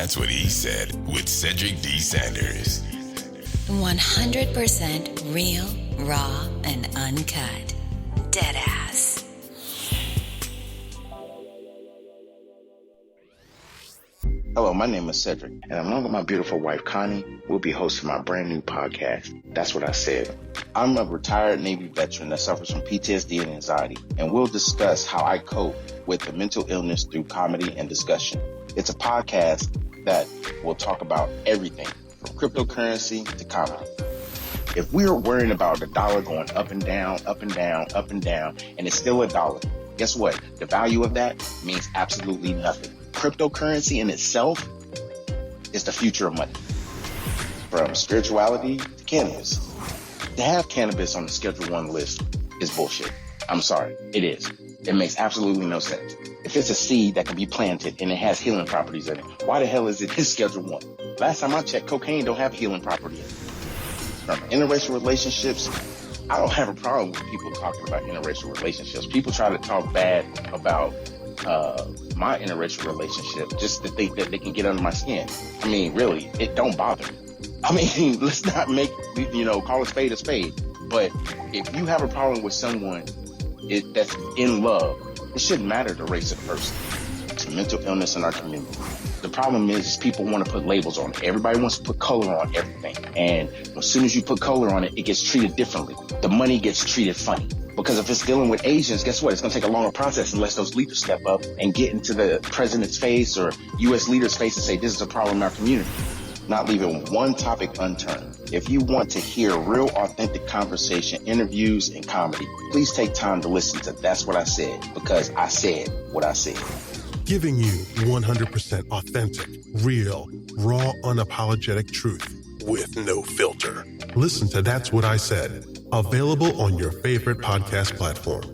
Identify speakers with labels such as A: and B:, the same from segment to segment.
A: That's what he said with Cedric D. Sanders.
B: 100% real, raw, and uncut. Deadass.
C: Hello, my name is Cedric, and along with my beautiful wife, Connie, we'll be hosting my brand new podcast. That's what I said. I'm a retired Navy veteran that suffers from PTSD and anxiety, and we'll discuss how I cope with the mental illness through comedy and discussion. It's a podcast that will talk about everything from cryptocurrency to comedy. If we're worrying about the dollar going up and down, up and down, up and down, and it's still a dollar, guess what? The value of that means absolutely nothing. Cryptocurrency in itself is the future of money. From spirituality to cannabis. To have cannabis on the Schedule 1 list is bullshit. I'm sorry, it is. It makes absolutely no sense. If it's a seed that can be planted and it has healing properties in it, why the hell is it in Schedule 1? Last time I checked, cocaine don't have a healing property in it. From interracial relationships, I don't have a problem with people talking about interracial relationships. People try to talk bad about my interracial relationship just to think that they can get under my skin. I mean, really, it don't bother me. I mean, let's not make, call a spade a spade. But if you have a problem with someone that's in love, it shouldn't matter the race of the person. It's mental illness in our community. The problem is people want to put labels on it. Everybody wants to put color on everything. And as soon as you put color on it, it gets treated differently. The money gets treated funny. Because if it's dealing with Asians, guess what? It's going to take a longer process unless those leaders step up and get into the president's face or U.S. leaders' face and say, this is a problem in our community. Not leaving one topic unturned. If you want to hear real, authentic conversation, interviews, and comedy, please take time to listen to That's What I Said, because I said what I said.
D: Giving you 100% authentic, real, raw, unapologetic truth with no filter. Listen to That's What I Said. Available on your favorite podcast platform.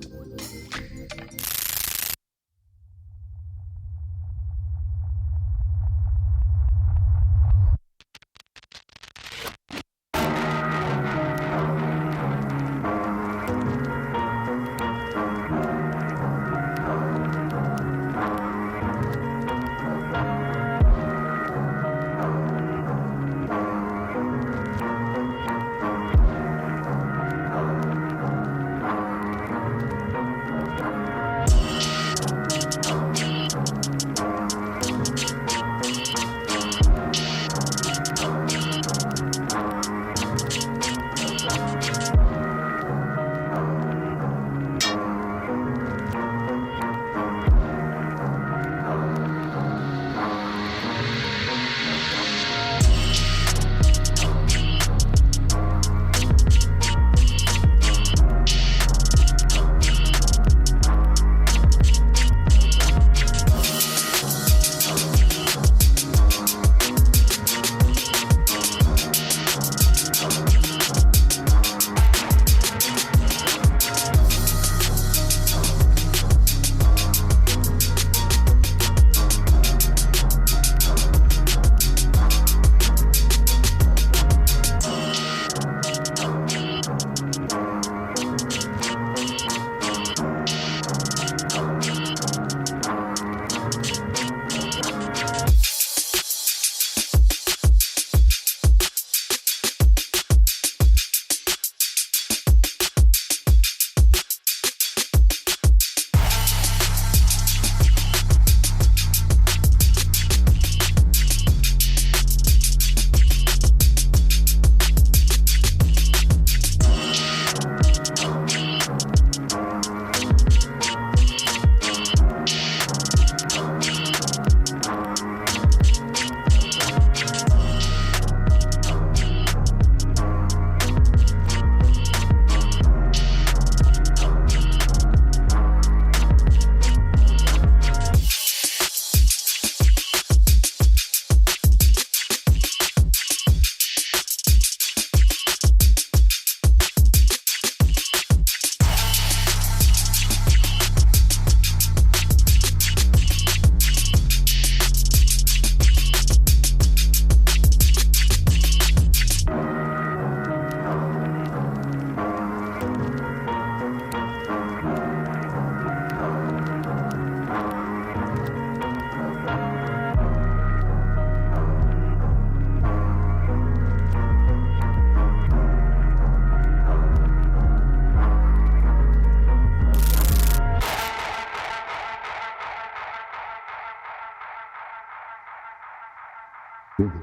E: Cedric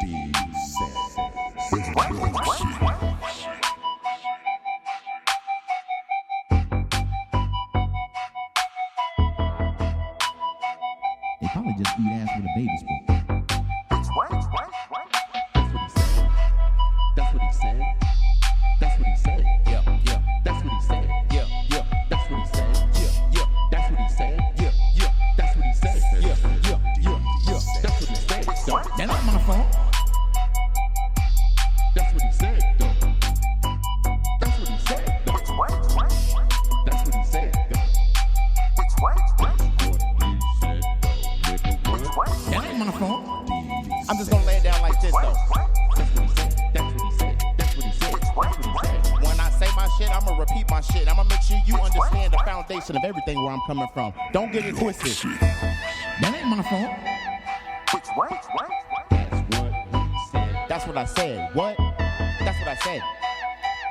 E: D.
F: They probably just eat ass with a baby spoon. That's what he said. That's what he said. Yeah, yeah. That's what he said. Yeah, yeah. That's what he said. Yeah, yeah. That's what he said. Yeah, yeah. That's what he said. Yeah, yeah, yeah, yeah. That's what he said. That ain't my fault. That's what he said. That's what he said. That's what he said. That ain't my fault. I'm just gonna lay it down like this though. That's what he said. That's what he said. That's what he said. That's what he said. When I say my shit, I'ma repeat my shit. I'ma make sure you understand the foundation of everything where I'm coming from. Don't get it twisted. That ain't my fault. That's what he said. That's what I said. What? That's what I said.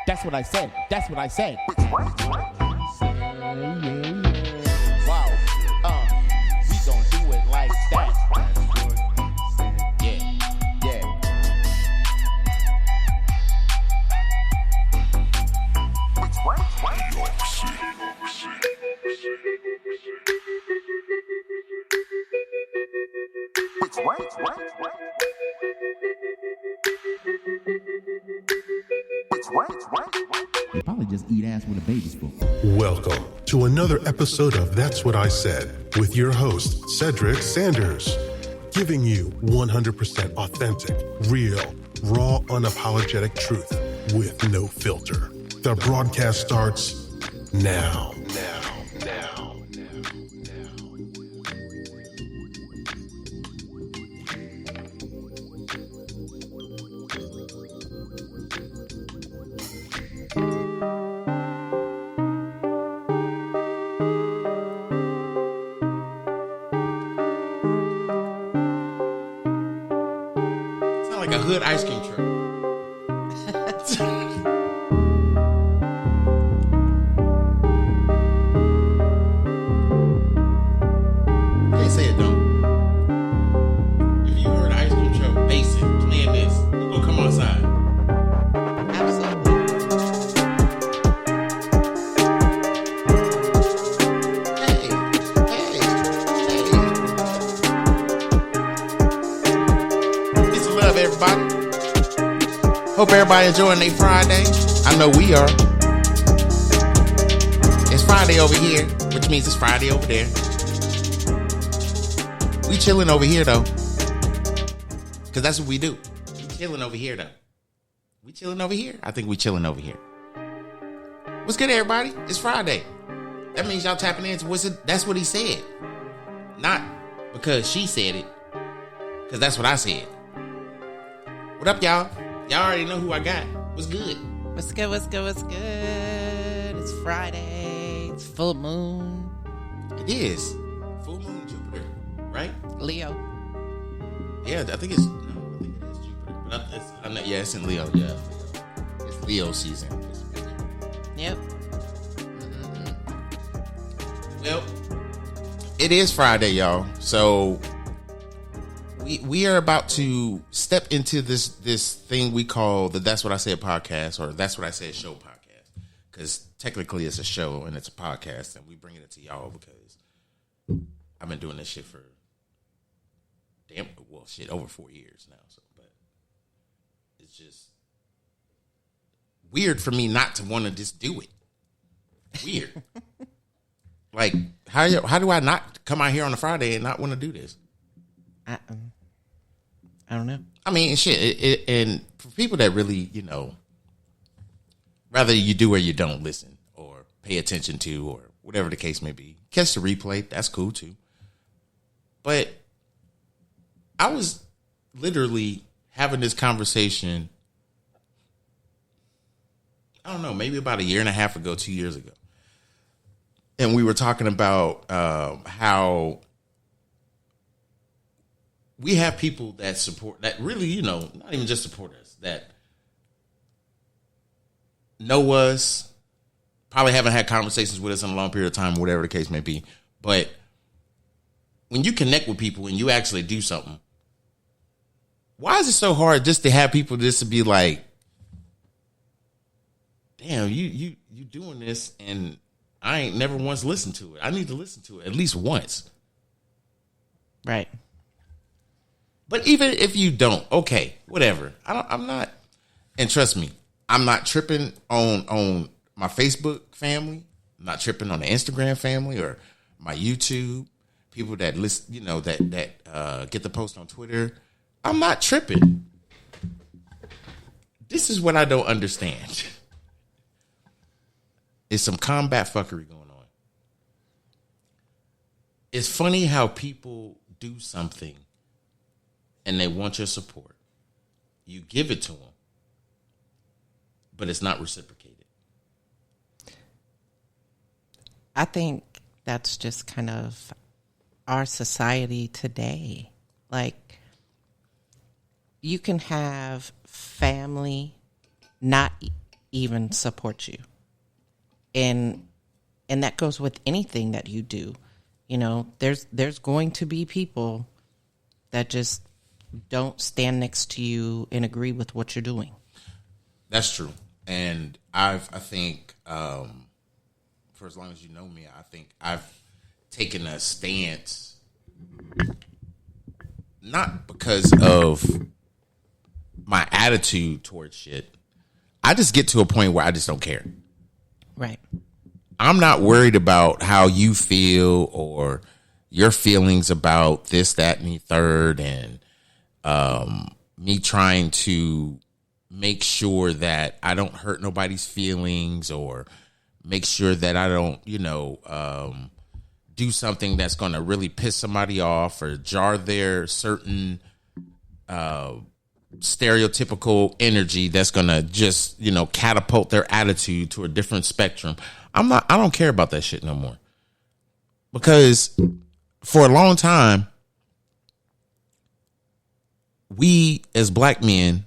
F: That's what I said. That's what I said. Wow. We gon' do it like that. Yeah. Yeah. They probably just eat ass with a baby spoon.
D: Welcome to another episode of That's What I Said with your host, Cedric Sanders, giving you 100% authentic, real, raw, unapologetic truth with no filter. The broadcast starts now.
G: Like a hood ice cream truck. Can't say it don't. If you heard ice cream truck basic playing this, you gonna come outside. Absolutely. Hey. Peace and love, everybody. Hope everybody enjoying their Friday. I know we are. It's Friday over here, which means it's Friday over there. We chilling over here though, cause that's what we do. We chilling over here though. We chilling over here. I think we chilling over here. What's good, everybody? It's Friday. That means y'all tapping into that's what he said, not because she said it, cause that's what I said. What up, y'all? Y'all already know who I got. What's good?
H: What's good? What's good? What's good? It's Friday. It's full moon.
G: It is full moon Jupiter, right?
H: Leo.
G: Yeah, I think it is Jupiter. But it's in Leo. Yeah, it's Leo season.
H: Yep.
G: Well, it is Friday, y'all. So we are about to step into this thing we call the That's What I Said podcast, or That's What I Said show podcast, because technically it's a show and it's a podcast, and we bringing it to y'all because I've been doing this shit for over 4 years now. So, but it's just weird for me not to want to just do it. Weird. Like, how do I not come out here on a Friday and not want to do this?
H: I don't know.
G: I mean, shit. And for people that really, rather you do or you don't listen or pay attention to or whatever the case may be, catch the replay. That's cool too. But I was literally having this conversation, I don't know, maybe about a year and a half ago, 2 years ago. And we were talking about how we have people that support, that really, you know, not even just support us, that know us, probably haven't had conversations with us in a long period of time, whatever the case may be. But when you connect with people and you actually do something, why is it so hard just to have people just to be like, damn, you doing this and I ain't never once listened to it. I need to listen to it at least once.
H: Right.
G: But even if you don't, okay, whatever. I'm not, and trust me, I'm not tripping on my Facebook family. I'm not tripping on the Instagram family or my YouTube. People that listen, you know, that get the post on Twitter. I'm not tripping. This is what I don't understand. It's some combat fuckery going on. It's funny how people do something and they want your support. You give it to them, but it's not reciprocated.
H: I think that's just kind of our society today. Like, you can have family not even support you. And that goes with anything that you do. You know, there's going to be people that just don't stand next to you and agree with what you're doing.
G: That's true. And I think for as long as you know me, I think I've taken a stance, not because of my attitude towards shit. I just get to a point where I just don't care.
H: Right.
G: I'm not worried about how you feel or your feelings about this, that, and the third, and me trying to make sure that I don't hurt nobody's feelings or make sure that I don't, you know, do something that's going to really piss somebody off or jar their certain stereotypical energy that's going to just, you know, catapult their attitude to a different spectrum. I don't care about that shit no more. Because for a long time, we as black men,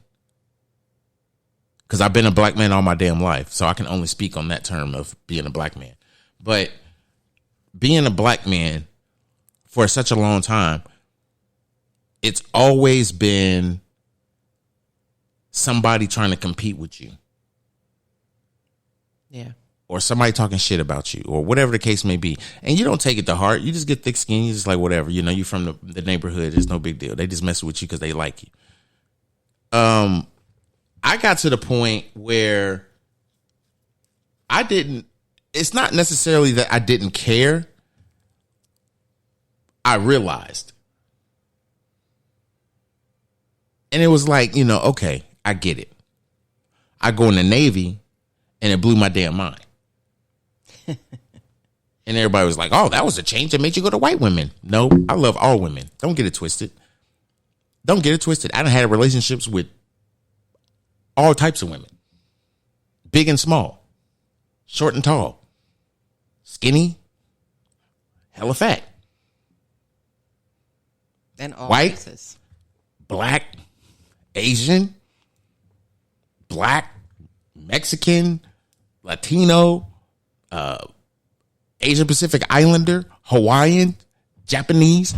G: because I've been a black man all my damn life, so I can only speak on that term of being a black man. But being a black man for such a long time, it's always been somebody trying to compete with you.
H: Yeah.
G: Or somebody talking shit about you or whatever the case may be. And you don't take it to heart. You just get thick skin. You just like, whatever. You know, you from the neighborhood. It's no big deal. They just mess with you because they like you. I got to the point where it's not necessarily that I didn't care. I realized. And it was like, you know, okay, I get it. I go in the Navy and it blew my damn mind. And everybody was like, oh, that was a change that made you go to white women. No, I love all women. Don't get it twisted. Don't get it twisted. I done had relationships with all types of women. Big and small. Short and tall. Skinny. Hella fat.
H: And all
G: white.
H: races.
G: Black. Asian. Black. Mexican. Latino. Asian Pacific Islander, Hawaiian, Japanese.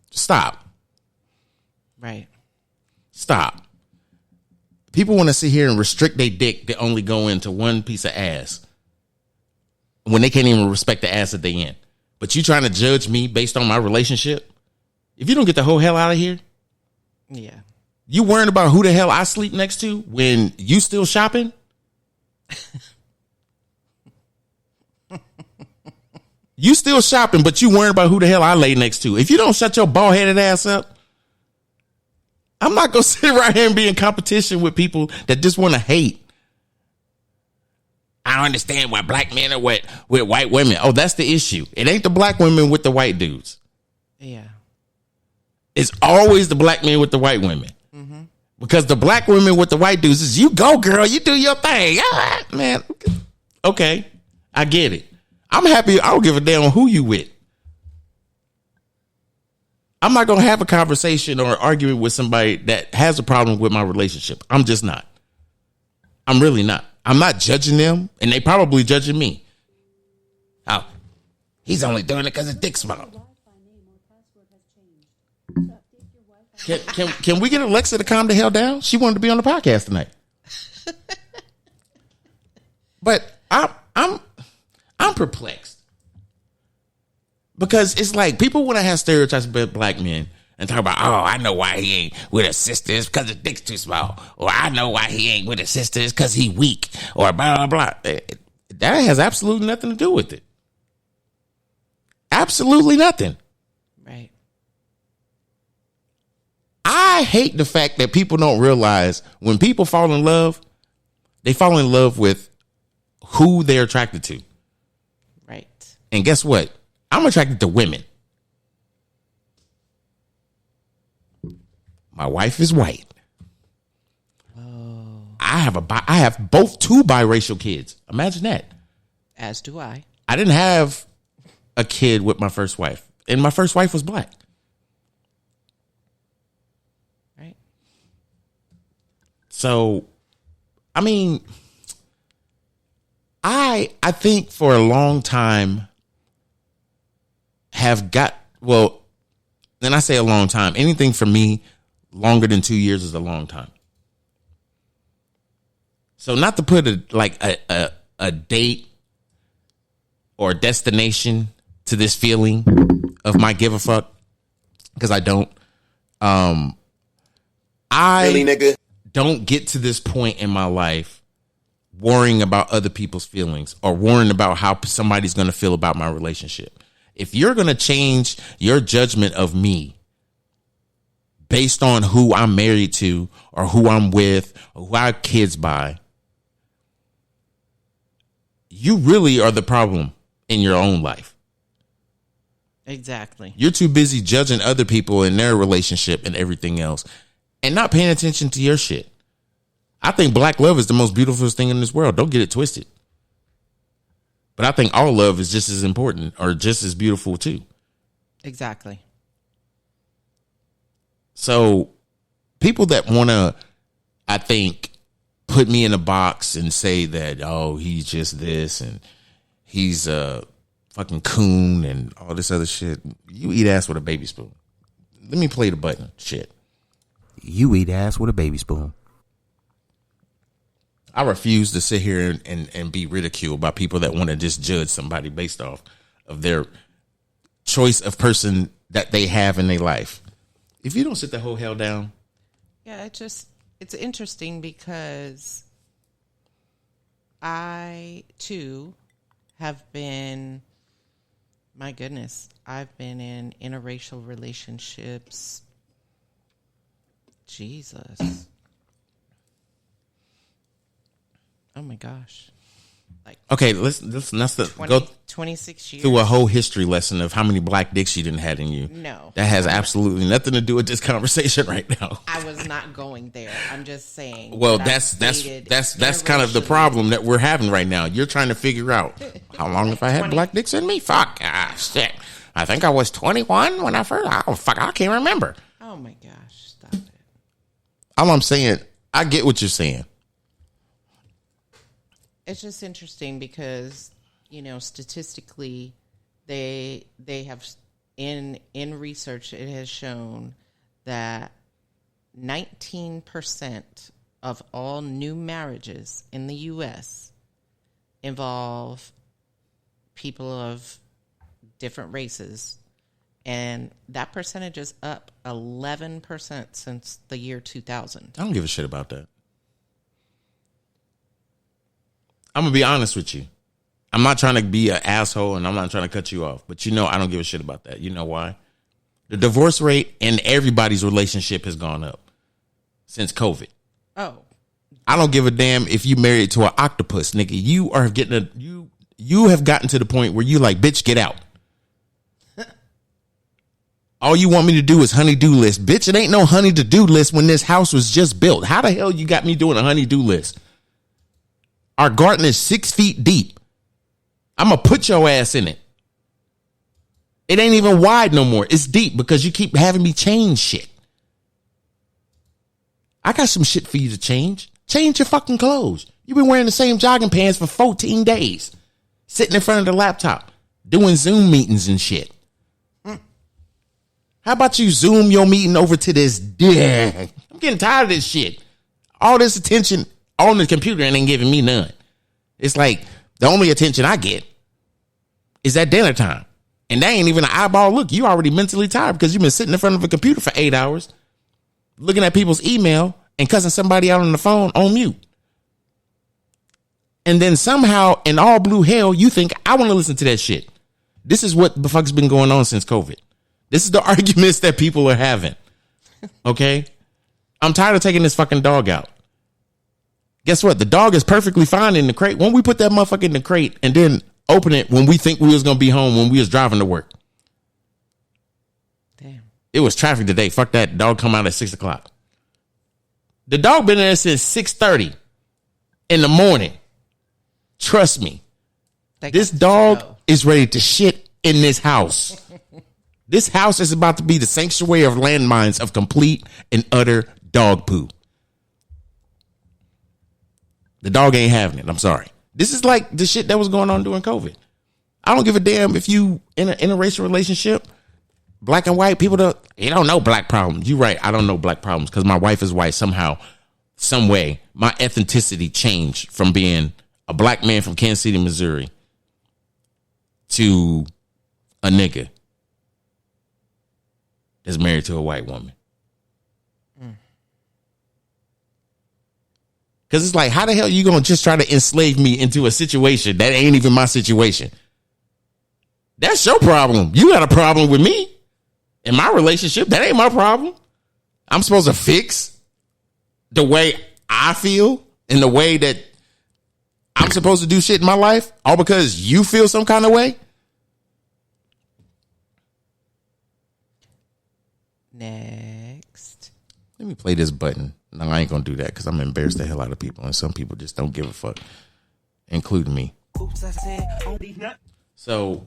G: Stop.
H: Right.
G: Stop. People want to sit here and restrict their dick to only go into one piece of ass when they can't even respect the ass that they in. But you trying to judge me based on my relationship? If you don't get the whole hell out of here.
H: Yeah.
G: You worrying about who the hell I sleep next to when you still shopping? You still shopping, but you worrying about who the hell I lay next to. If you don't shut your bald-headed ass up, I'm not going to sit right here and be in competition with people that just want to hate. I don't understand why black men are with white women. Oh, that's the issue. It ain't the black women with the white dudes.
H: Yeah.
G: It's always the black men with the white women. Mm-hmm. Because the black women with the white dudes is, you go, girl, you do your thing. Ah, man, okay, I get it. I'm happy. I don't give a damn who you with. I'm not going to have a conversation or argument with somebody that has a problem with my relationship. I'm just not. I'm really not. I'm not judging them, and they probably judging me. Oh, he's only doing it because his dick's small. Can we get Alexa to calm the hell down? She wanted to be on the podcast tonight. But I'm perplexed. Because it's like people want to have stereotypes about black men and talk about, oh, I know why he ain't with his sisters because his dick's too small. Or I know why he ain't with his sisters because he weak. Or blah, blah, blah. That has absolutely nothing to do with it. Absolutely nothing.
H: Right.
G: I hate the fact that people don't realize when people fall in love, they fall in love with who they're attracted to.
H: Right.
G: And guess what? I'm attracted to women. My wife is white.
H: Oh.
G: I have both two biracial kids. Imagine that.
H: As do I.
G: I didn't have a kid with my first wife, and my first wife was black.
H: Right.
G: So, I mean, I think for a long time have got, well, and I say a long time, anything for me longer than 2 years is a long time. So not to put a date or a destination to this feeling of my give a fuck, because I don't. I
E: really, nigga?
G: Don't get to this point in my life worrying about other people's feelings or worrying about how somebody's going to feel about my relationship. If you're going to change your judgment of me based on who I'm married to or who I'm with or who I have kids by, you really are the problem in your own life.
H: Exactly.
G: You're too busy judging other people and their relationship and everything else and not paying attention to your shit. I think black love is the most beautiful thing in this world. Don't get it twisted. But I think all love is just as important or just as beautiful too.
H: Exactly.
G: So people that want to, I think, put me in a box and say that, oh, he's just this and he's a fucking coon and all this other shit. You eat ass with a baby spoon. Let me play the button. Shit. You eat ass with a baby spoon. I refuse to sit here and be ridiculed by people that want to just judge somebody based off of their choice of person that they have in their life. If you don't sit the whole hell down.
H: Yeah, it's interesting because I, too, have been, my goodness, I've been in interracial relationships. Jesus. Oh my gosh. Like,
G: okay, let's go
H: 26 years
G: through a whole history lesson of how many black dicks you didn't have in you.
H: No.
G: That has absolutely nothing to do with this conversation right now.
H: I was not going there. I'm just saying.
G: Well, that's kind of the problem that we're having right now. You're trying to figure out how long have I had black dicks in me? Fuck. Shit. I think I was 21 when I first. Oh, fuck. I can't remember.
H: Oh my gosh. Stop it.
G: All I'm saying, I get what you're saying.
H: It's just interesting because, you know, statistically, they have in research, it has shown that 19% of all new marriages in the U.S. involve people of different races, and that percentage is up 11% since the year 2000.
G: I don't give a shit about that. I'm going to be honest with you. I'm not trying to be an asshole and I'm not trying to cut you off. But you know I don't give a shit about that. You know why? The divorce rate in everybody's relationship has gone up since COVID.
H: Oh.
G: I don't give a damn if you married to an octopus, nigga. You are getting you have gotten to the point where you like, bitch, get out. All you want me to do is honey-do list. Bitch, it ain't no honey-to-do list when this house was just built. How the hell you got me doing a honey-do list? Our garden is 6 feet deep. I'm going to put your ass in it. It ain't even wide no more. It's deep because you keep having me change shit. I got some shit for you to change. Change your fucking clothes. You've been wearing the same jogging pants for 14 days. Sitting in front of the laptop. Doing Zoom meetings and shit. How about you Zoom your meeting over to this? I'm getting tired of this shit. All this attention on the computer and ain't giving me none. It's like the only attention I get is at dinner time. And that ain't even an eyeball look. You already mentally tired because you've been sitting in front of a computer for 8 hours, looking at people's email and cussing somebody out on the phone on mute. And then somehow in all blue hell, you think I want to listen to that shit. This is what the fuck's been going on since COVID. This is the arguments that people are having. Okay? I'm tired of taking this fucking dog out. Guess what? The dog is perfectly fine in the crate. When we put that motherfucker in the crate and then open it when we think we was going to be home when we was driving to work.
H: Damn.
G: It was traffic today. Fuck that. Dog come out at 6 o'clock. The dog been there since 6:30 in the morning. Trust me. This dog is ready to shit in this house. This house is about to be the sanctuary of landmines of complete and utter dog poo. The dog ain't having it. I'm sorry. This is like the shit that was going on during COVID. I don't give a damn if you in an interracial relationship, black and white, people don't know black problems. You're right. I don't know black problems because my wife is white. Somehow, some way, my ethnicity changed from being a black man from Kansas City, Missouri to a nigga that's married to a white woman. Because it's like, how the hell you going to just try to enslave me into a situation that ain't even my situation? That's your problem. You got a problem with me in my relationship. That ain't my problem. I'm supposed to fix the way I feel and the way that I'm supposed to do shit in my life, all because you feel some kind of way?
H: Next.
G: Let me play this button. No, I ain't gonna do that because I'm embarrassed the hell out of people, and some people just don't give a fuck, including me. So,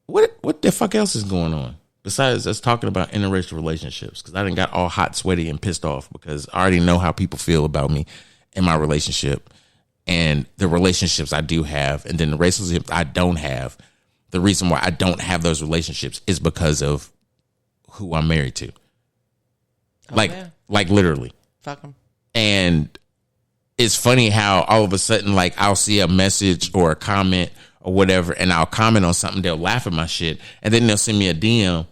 G: what the fuck else is going on besides us talking about interracial relationships? Because I done got all hot, sweaty, and pissed off because I already know how people feel about me in my relationship and the relationships I do have, and then the relationships I don't have. The reason why I don't have those relationships is because of who I'm married to.
H: Oh,
G: like literally.
H: Fuck them.
G: And it's funny how all of a sudden, like, I'll see a message or a comment or whatever, and I'll comment on something. They'll laugh at my shit, and then they'll send me a DM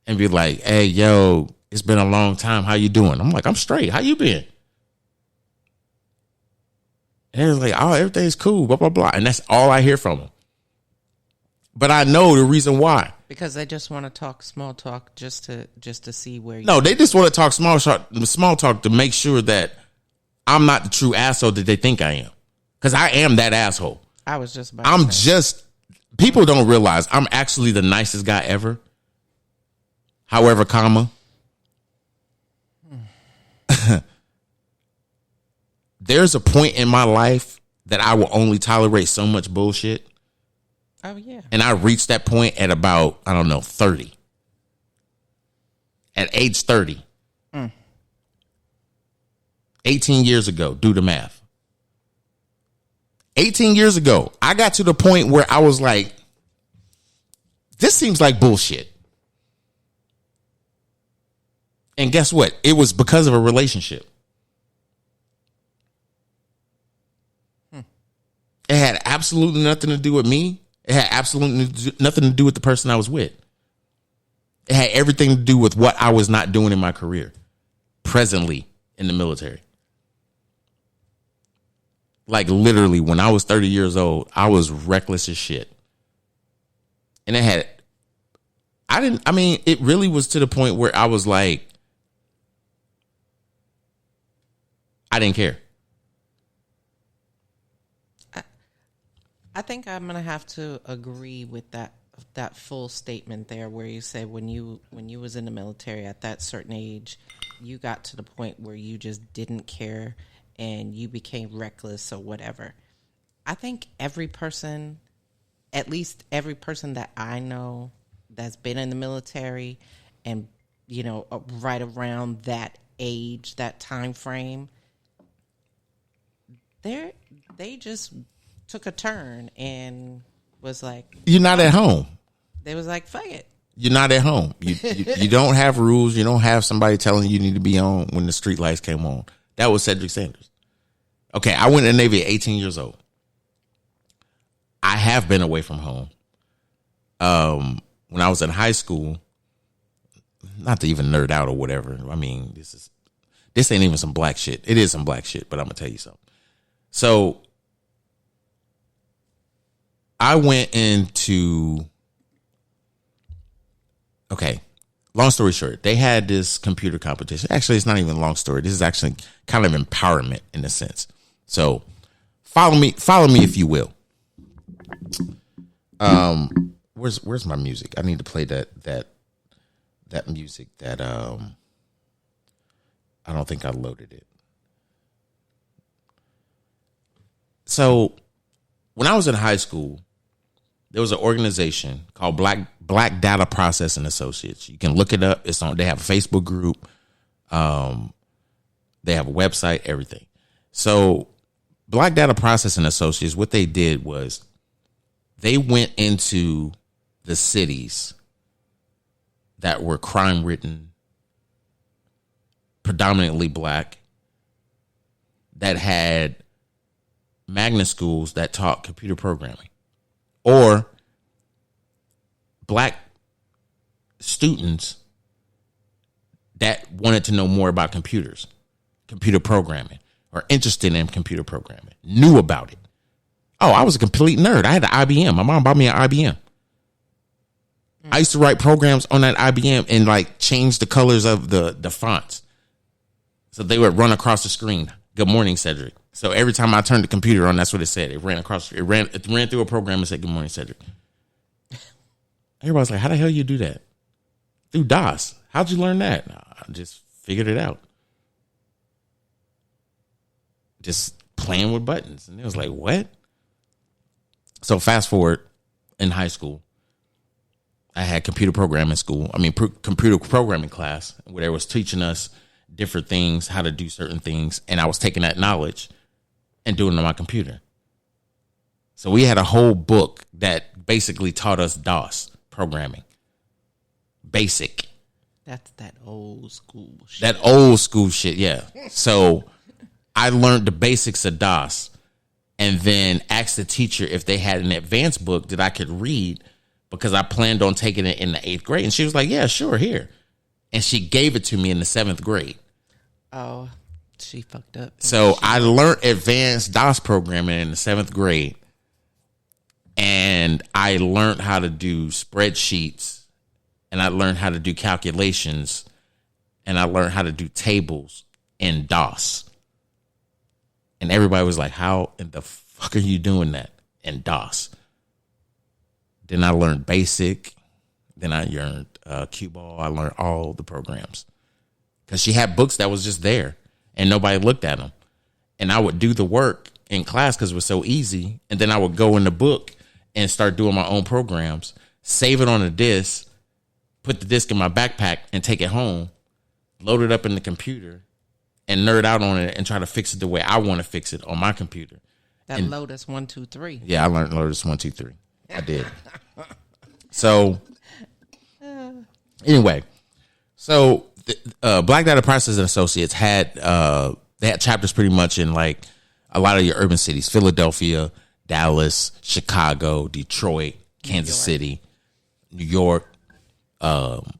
G: and be like, "Hey, yo, it's been a long time. How you doing?" I'm like, "I'm straight. How you been?" And they're like, "Oh, everything's cool, blah, blah, blah." And that's all I hear from them. But I know the reason why.
H: Because they just want to talk small talk just to see where you
G: No, they just want to talk small talk to make sure that I'm not the true asshole that they think I am. Because I am that asshole.
H: I was just about to say.
G: People don't realize I'm actually the nicest guy ever. However, there's a point in my life that I will only tolerate so much bullshit.
H: Oh, yeah.
G: And I reached that point at about, 30. At age 30. 18 years ago, do the math. 18 years ago, I got to the point where I was like, this seems like bullshit. And guess what? It was because of a relationship. It had absolutely nothing to do with me. It had absolutely nothing to do with the person I was with. It had everything to do with what I was not doing in my career, presently in the military. Like, literally, when I was 30 years old, I was reckless as shit. And it really was to the point where I was like, I didn't care.
H: I think I'm gonna have to agree with that full statement there, where you said when you was in the military at that certain age, you got to the point where you just didn't care and you became reckless or whatever. I think every person at least every person that I know that's been in the military and, right around that age, that time frame, they just took a turn and was like,
G: you're not at home.
H: They was like, fuck it.
G: You're not at home. You don't have rules. You don't have somebody telling you need to be on when the street lights came on. That was Cedric Sanders. Okay, I went in the Navy at 18 years old. I have been away from home. When I was in high school, not to even nerd out or whatever. I mean, this ain't even some black shit. It is some black shit, but I'm gonna tell you something. So I went into, okay, long story short, they had this computer competition. Actually, it's not even a long story. This is actually kind of empowerment in a sense. So follow me if you will. Where's my music? I need to play that music that I don't think I loaded it. So when I was in high school, there was an organization called Black Data Processing Associates. You can look it up. It's on. They have a Facebook group. They have a website. Everything. So Black Data Processing Associates, what they did was they went into the cities that were crime-ridden, predominantly black, that had magnet schools that taught computer programming, or black students that wanted to know more about computers, computer programming, or interested in computer programming, knew about it. Oh, I was a complete nerd. I had an IBM. My mom bought me an IBM. I used to write programs on that IBM and like change the colors of the fonts, so they would run across the screen. Good morning, Cedric. So every time I turned the computer on, that's what it said. It ran through a program and said, "Good morning, Cedric." Everybody's like, "How the hell you do that?" Through DOS. How'd you learn that? I just figured it out. Just playing with buttons. And it was like, what? So fast forward in high school, I had computer programming computer programming class where they was teaching us different things, how to do certain things. And I was taking that knowledge and doing it on my computer. So we had a whole book that basically taught us DOS programming. Basic.
H: That's that old school shit.
G: That old school shit, yeah. So I learned the basics of DOS and then asked the teacher if they had an advanced book that I could read because I planned on taking it in the 8th grade. And she was like, yeah, sure, here. And she gave it to me in the 7th grade.
H: Oh, she fucked up.
G: So I learned advanced DOS programming in the 7th grade. And I learned how to do spreadsheets. And I learned how to do calculations. And I learned how to do tables in DOS. And everybody was like, how in the fuck are you doing that in DOS? Then I learned BASIC. Then I learned Q-Ball. I learned all the programs. Because she had books that was just there. And nobody looked at them. And I would do the work in class because it was so easy. And then I would go in the book and start doing my own programs. Save it on a disc. Put the disc in my backpack and take it home. Load it up in the computer. And nerd out on it and try to fix it the way I want to fix it on my computer.
H: That
G: and,
H: Lotus 1, 2, 3.
G: Yeah, I learned Lotus 1, 2, 3. I did. So, anyway, so Black Data Processing Associates had they had chapters pretty much in like a lot of your urban cities: Philadelphia, Dallas, Chicago, Detroit, Kansas City, New York, and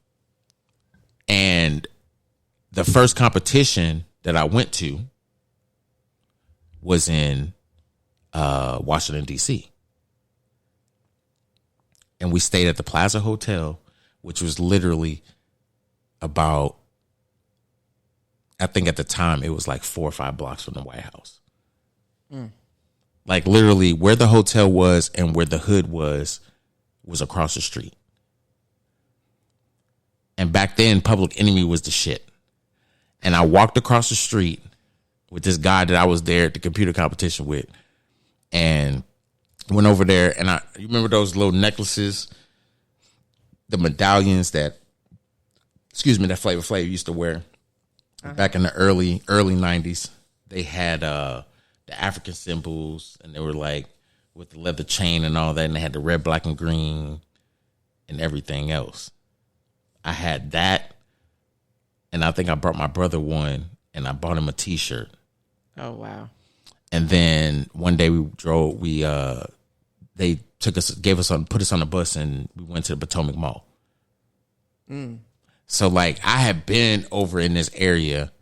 G: the first competition that I went to was in Washington, D.C. And we stayed at the Plaza Hotel, which was literally about, I think at the time, it was like 4 or 5 blocks from the White House. Like literally where the hotel was and where the hood was across the street. And back then, Public Enemy was the shit. And I walked across the street with this guy that I was there at the computer competition with. And Went over there, and you remember those little necklaces, the medallions that Flavor Flav used to wear back in the early 90s. They had the African symbols, and they were like with the leather chain and all that, and they had the red, black, and green and everything else. I had that, and I think I brought my brother one, and I bought him a T-shirt.
H: Oh, wow. And
G: then one day they put us on a bus, and we went to the Potomac Mall. So like I had been over in this area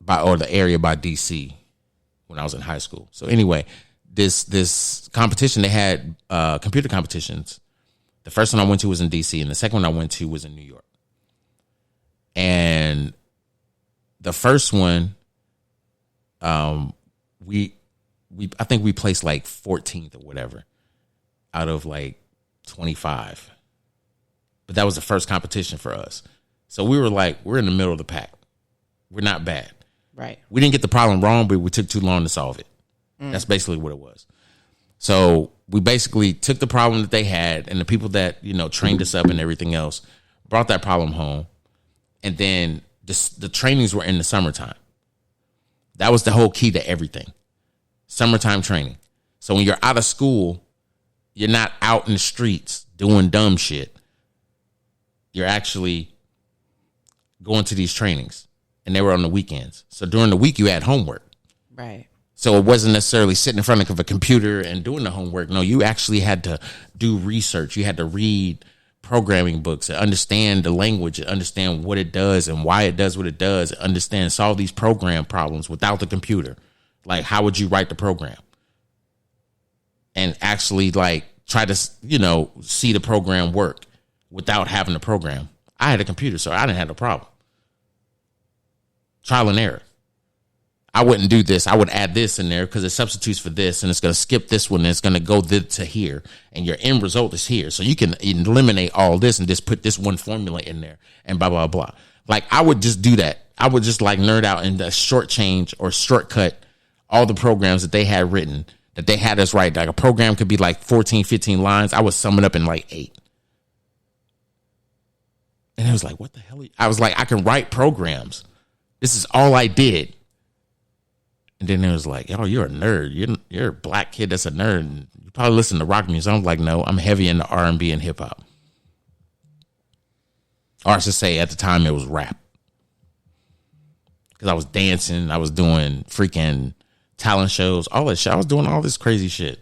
G: the area by DC when I was in high school. So anyway, this competition, they had computer competitions. The first one I went to was in DC, and the second one I went to was in New York. And the first one, I think we placed like 14th or whatever out of like 25. But that was the first competition for us. So we were like, we're in the middle of the pack. We're not bad.
H: Right.
G: We didn't get the problem wrong, but we took too long to solve it. That's basically what it was. So we basically took the problem that they had, and the people that, trained us up and everything else brought that problem home. And then the trainings were in the summertime. That was the whole key to everything. Summertime training. So when you're out of school, you're not out in the streets doing dumb shit. You're actually going to these trainings, and they were on the weekends. So during the week, you had homework.
H: Right.
G: So it wasn't necessarily sitting in front of a computer and doing the homework. No, you actually had to do research. You had to read programming books and understand the language and understand what it does and why it does what it does, and solve these program problems without the computer. Like, how would you write the program? And actually, like, try to, see the program work without having the program. I had a computer, so I didn't have a problem. Trial and error. I wouldn't do this. I would add this in there because it substitutes for this, and it's going to skip this one, and it's going to go to here, and your end result is here. So you can eliminate all this and just put this one formula in there, and blah, blah, blah. Like, I would just do that. I would just like nerd out and shortchange or shortcut all the programs that they had written, that they had us write. Like, a program could be like 14, 15 lines. I would sum it up in like 8. And it was like, what the hell? I was like, I can write programs. This is all I did. And then it was like, oh, you're a nerd. You're a black kid that's a nerd. And you probably listen to rock music. I was like, no, I'm heavy into R&B and hip hop. Or I should say, at the time, it was rap. Because I was dancing. I was doing freaking talent shows, all that shit. I was doing all this crazy shit.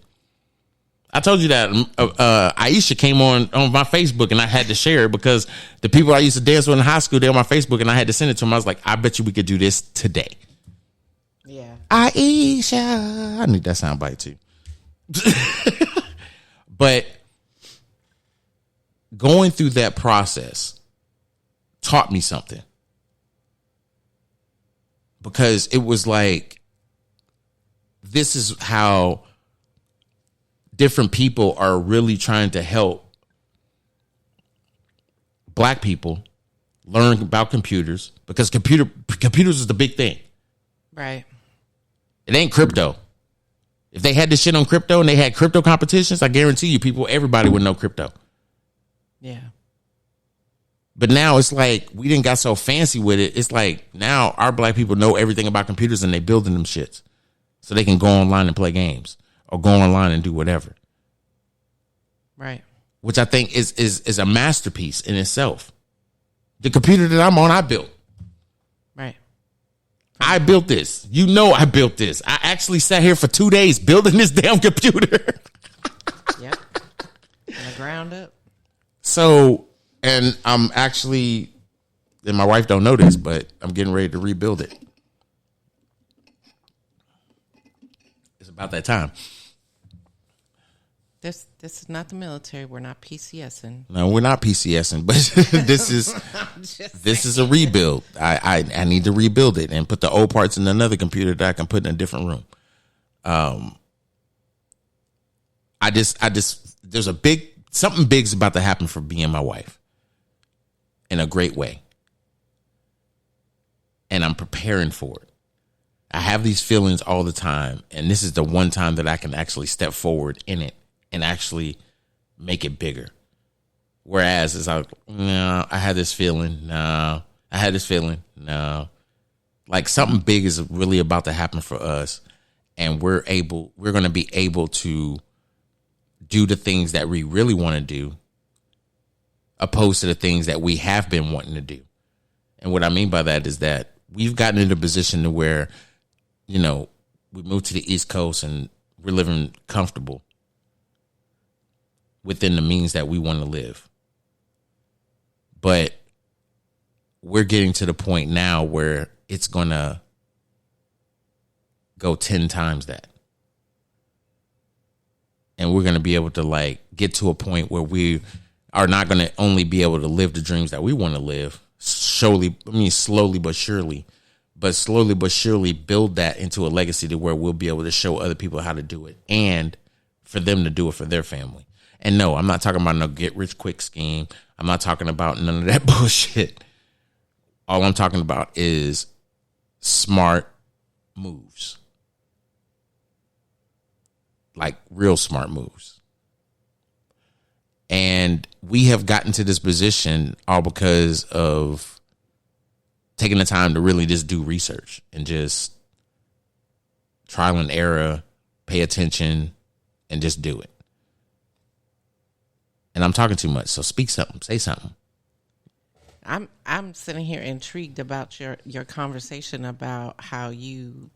G: I told you that Aisha came on my Facebook, and I had to share it because the people I used to dance with in high school, they're on my Facebook, and I had to send it to them. I was like, I bet you we could do this today.
H: Yeah.
G: Aisha. I need that soundbite too. But going through that process taught me something. Because it was like, this is how different people are really trying to help black people learn about computers, because computers is the big thing.
H: Right.
G: It ain't crypto. If they had this shit on crypto and they had crypto competitions, I guarantee you everybody would know crypto.
H: Yeah.
G: But now it's like we didn't got so fancy with it. It's like now our black people know everything about computers, and they building them shits so they can go online and play games or go online and do whatever.
H: Right.
G: Which I think is a masterpiece in itself. The computer that I'm on, I built.
H: Right.
G: I built this. I built this. I actually sat here for 2 days building this damn computer.
H: Yep. From the ground up.
G: So, and I'm actually, and my wife don't know this, but I'm getting ready to rebuild it. It's about that time.
H: This is not the military. We're not PCSing.
G: No, we're not PCSing, but this is a rebuild. I need to rebuild it and put the old parts in another computer that I can put in a different room. There's something big's about to happen for me and my wife in a great way. And I'm preparing for it. I have these feelings all the time, and this is the one time that I can actually step forward in it and actually make it bigger. Whereas it's like, no, I had this feeling. No, I had this feeling. No, like something big is really about to happen for us, and we're going to be able to do the things that we really want to do, opposed to the things that we have been wanting to do. And what I mean by that is that we've gotten into a position to where, you know, we moved to the East Coast and we're living comfortable within the means that we want to live. But we're getting to the point now where it's going to go 10 times that. And we're going to be able to like get to a point where we are not going to only be able to live the dreams that we want to live slowly but surely build that into a legacy to where we'll be able to show other people how to do it and for them to do it for their family. And no, I'm not talking about no get rich quick scheme. I'm not talking about none of that bullshit. All I'm talking about is smart moves. Like real smart moves. And we have gotten to this position all because of taking the time to really just do research and just trial and error, pay attention, and just do it. And I'm talking too much, so speak something, say something.
H: I'm sitting here intrigued about your conversation about how you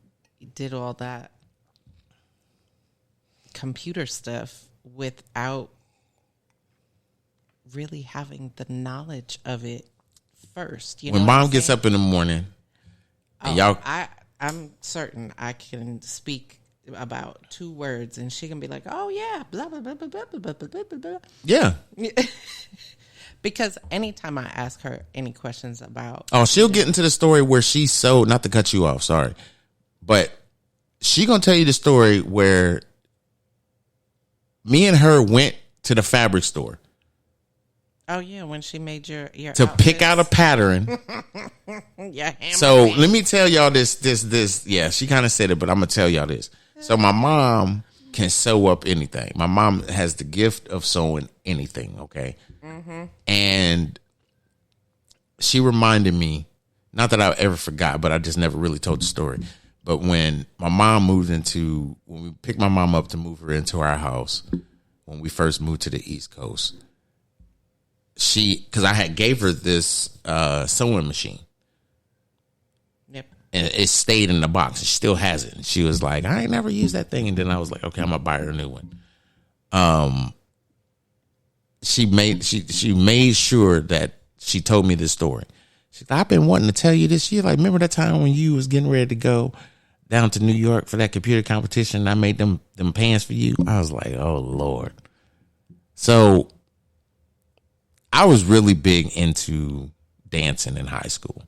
H: did all that computer stuff without really having the knowledge of it first. You know
G: when mom gets up in the morning, and
H: I'm certain I can speak about 2 words and she can be like, oh yeah, blah blah blah blah blah blah blah blah blah.
G: Yeah.
H: Because anytime I ask her any questions about
G: she'll get into the story where she's so, not to cut you off, sorry, but she gonna tell you the story where me and her went to the fabric store.
H: Oh yeah, when she made your
G: to
H: outfits.
G: Pick out a pattern. So let me tell y'all this. Yeah, she kind of said it, but I'm gonna tell y'all this. So my mom can sew up anything. My mom has the gift of sewing anything. Okay, and she reminded me, not that I ever forgot, but I just never really told the story. But when my mom when we picked my mom up to move her into our house, when we first moved to the East Coast. Because I had gave her this sewing machine.
H: Yep.
G: And it stayed in the box. She still has it. And she was like, I ain't never used that thing. And then I was like, okay, I'm going to buy her a new one. She made sure that she told me this story. She's like, I've been wanting to tell you this. She's like, remember that time when you was getting ready to go down to New York for that computer competition and I made them pants for you? I was like, oh, Lord. So I was really big into dancing in high school.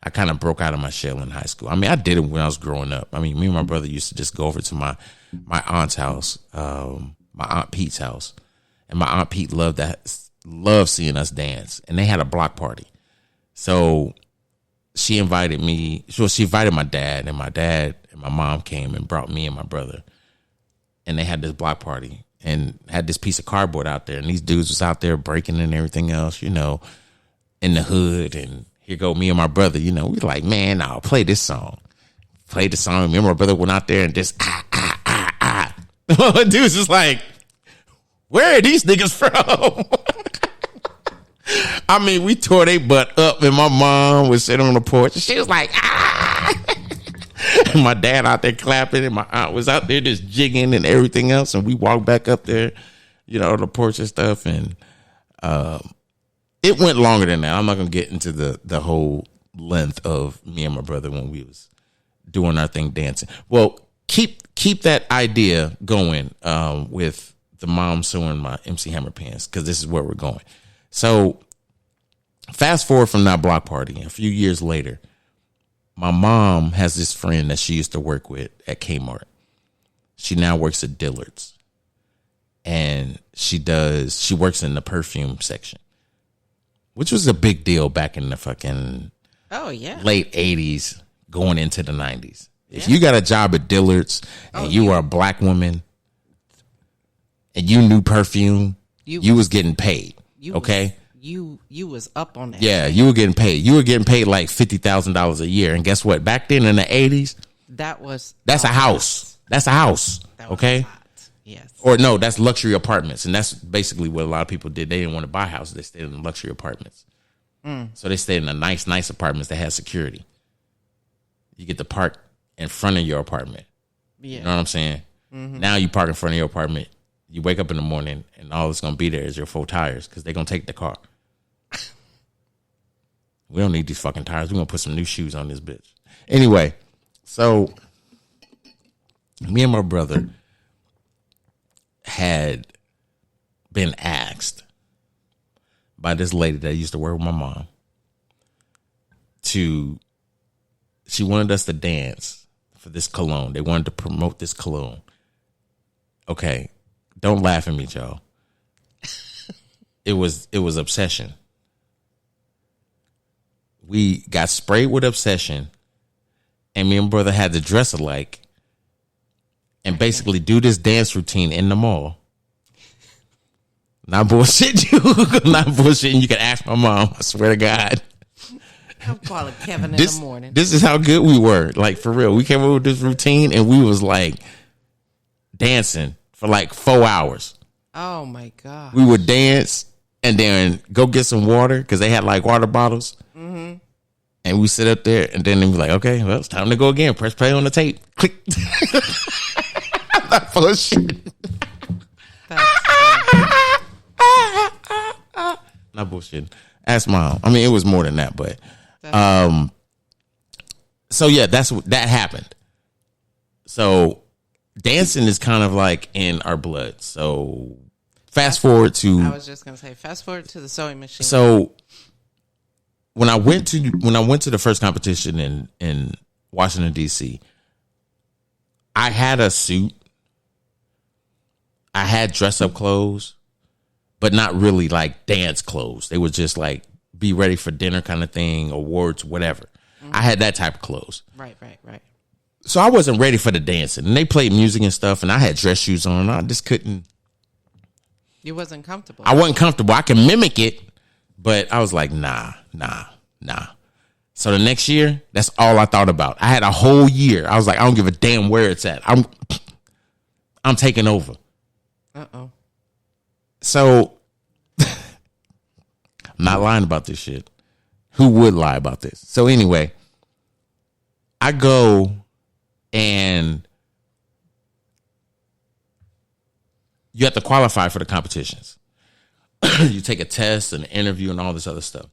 G: I kind of broke out of my shell in high school. I mean, I did it when I was growing up. I mean, me and my brother used to just go over to my aunt's house, my Aunt Pete's house. And my Aunt Pete loved seeing us dance. And they had a block party. So she invited me. She invited my dad. And my dad and my mom came and brought me and my brother. And they had this block party. And had this piece of cardboard out there. And these dudes was out there breaking and everything else, you know, in the hood. And here go me and my brother, you know, we like, man, I'll play this song. Played the song. Me and my brother went out there and just, Dudes was like, where are these niggas from? I mean, we tore their butt up and my mom was sitting on the porch. And she was like, And my dad out there clapping and my aunt was out there just jigging and everything else. And we walked back up there, you know, on the porch and stuff. And it went longer than that. I'm not going to get into the whole length of me and my brother when we was doing our thing dancing. Well, keep that idea going with the mom sewing my MC Hammer pants because this is where we're going. So fast forward from that block party, a few years later, my mom has this friend that she used to work with at Kmart. She now works at Dillard's. And she works in the perfume section, which was a big deal back in the fucking
H: late
G: 80s, going into the 90s. If you got a job at Dillard's and you are a black woman and you knew perfume, you was getting paid. Okay?
H: You was up on that.
G: Yeah, you were getting paid. You were getting paid like $50,000 a year. And guess what? Back then in the 80s, that's a house. That's a house. Okay?
H: Yes.
G: Or no, that's luxury apartments. And that's basically what a lot of people did. They didn't want to buy houses. They stayed in luxury apartments. So they stayed in the nice apartments that had security. You get to park in front of your apartment. Yeah. You know what I'm saying? Mm-hmm. Now you park in front of your apartment. You wake up in the morning and all that's going to be there is your 4 tires because they're going to take the car. We don't need these fucking tires. We're going to put some new shoes on this bitch. Anyway, so me and my brother had been asked by this lady that used to work with my mom she wanted us to dance for this cologne. They wanted to promote this cologne. Okay. Don't laugh at me, y'all. It was Obsession. We got sprayed with Obsession, and me and brother had to dress alike and basically do this dance routine in the mall. Not bullshit you. Not bullshit. You can ask my mom. I swear to God.
H: I'm calling Kevin in the morning.
G: This is how good we were. Like, for real. We came up with this routine, and we was like dancing for like 4 hours.
H: Oh, my God.
G: We would dance and then go get some water because they had like water bottles. Mm-hmm. And we sit up there, and then they be like, okay, well, it's time to go again. Press play on the tape. Click. Not bullshit. Not bullshit. Ask mom. I mean, it was more than that, but so yeah, that happened. So dancing is kind of like in our blood. So fast forward to
H: I was just gonna say fast forward to the sewing machine.
G: So when I went to the first competition in Washington, D.C., I had a suit. I had dress up clothes, but not really like dance clothes. They were just like be ready for dinner kind of thing, awards, whatever. Mm-hmm. I had that type of clothes.
H: Right.
G: So I wasn't ready for the dancing. And they played music and stuff, and I had dress shoes on. I just couldn't.
H: You wasn't comfortable.
G: I wasn't comfortable. I can mimic it, but I was like, nah. So the next year, that's all I thought about. I had a whole year. I was like, I don't give a damn where it's at. I'm taking over.
H: Uh-oh.
G: So I'm not lying about this shit. Who would lie about this? So anyway, I go and you have to qualify for the competitions. You take a test and an interview and all this other stuff.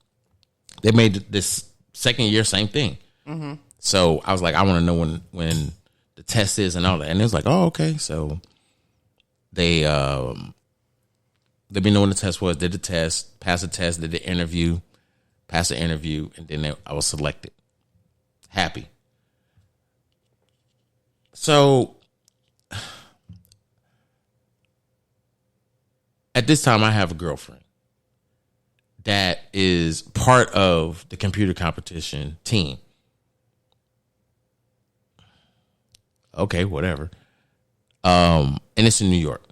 G: They made this second year, same thing. Mm-hmm. So I was like, I want to know when the test is and all that. And it was like, oh, okay. So they let me know when the test was, did the test, passed the test, did the interview, passed the interview, and then I was selected. Happy. So at this time, I have a girlfriend that is part of the computer competition team. Okay, whatever. And it's in New York.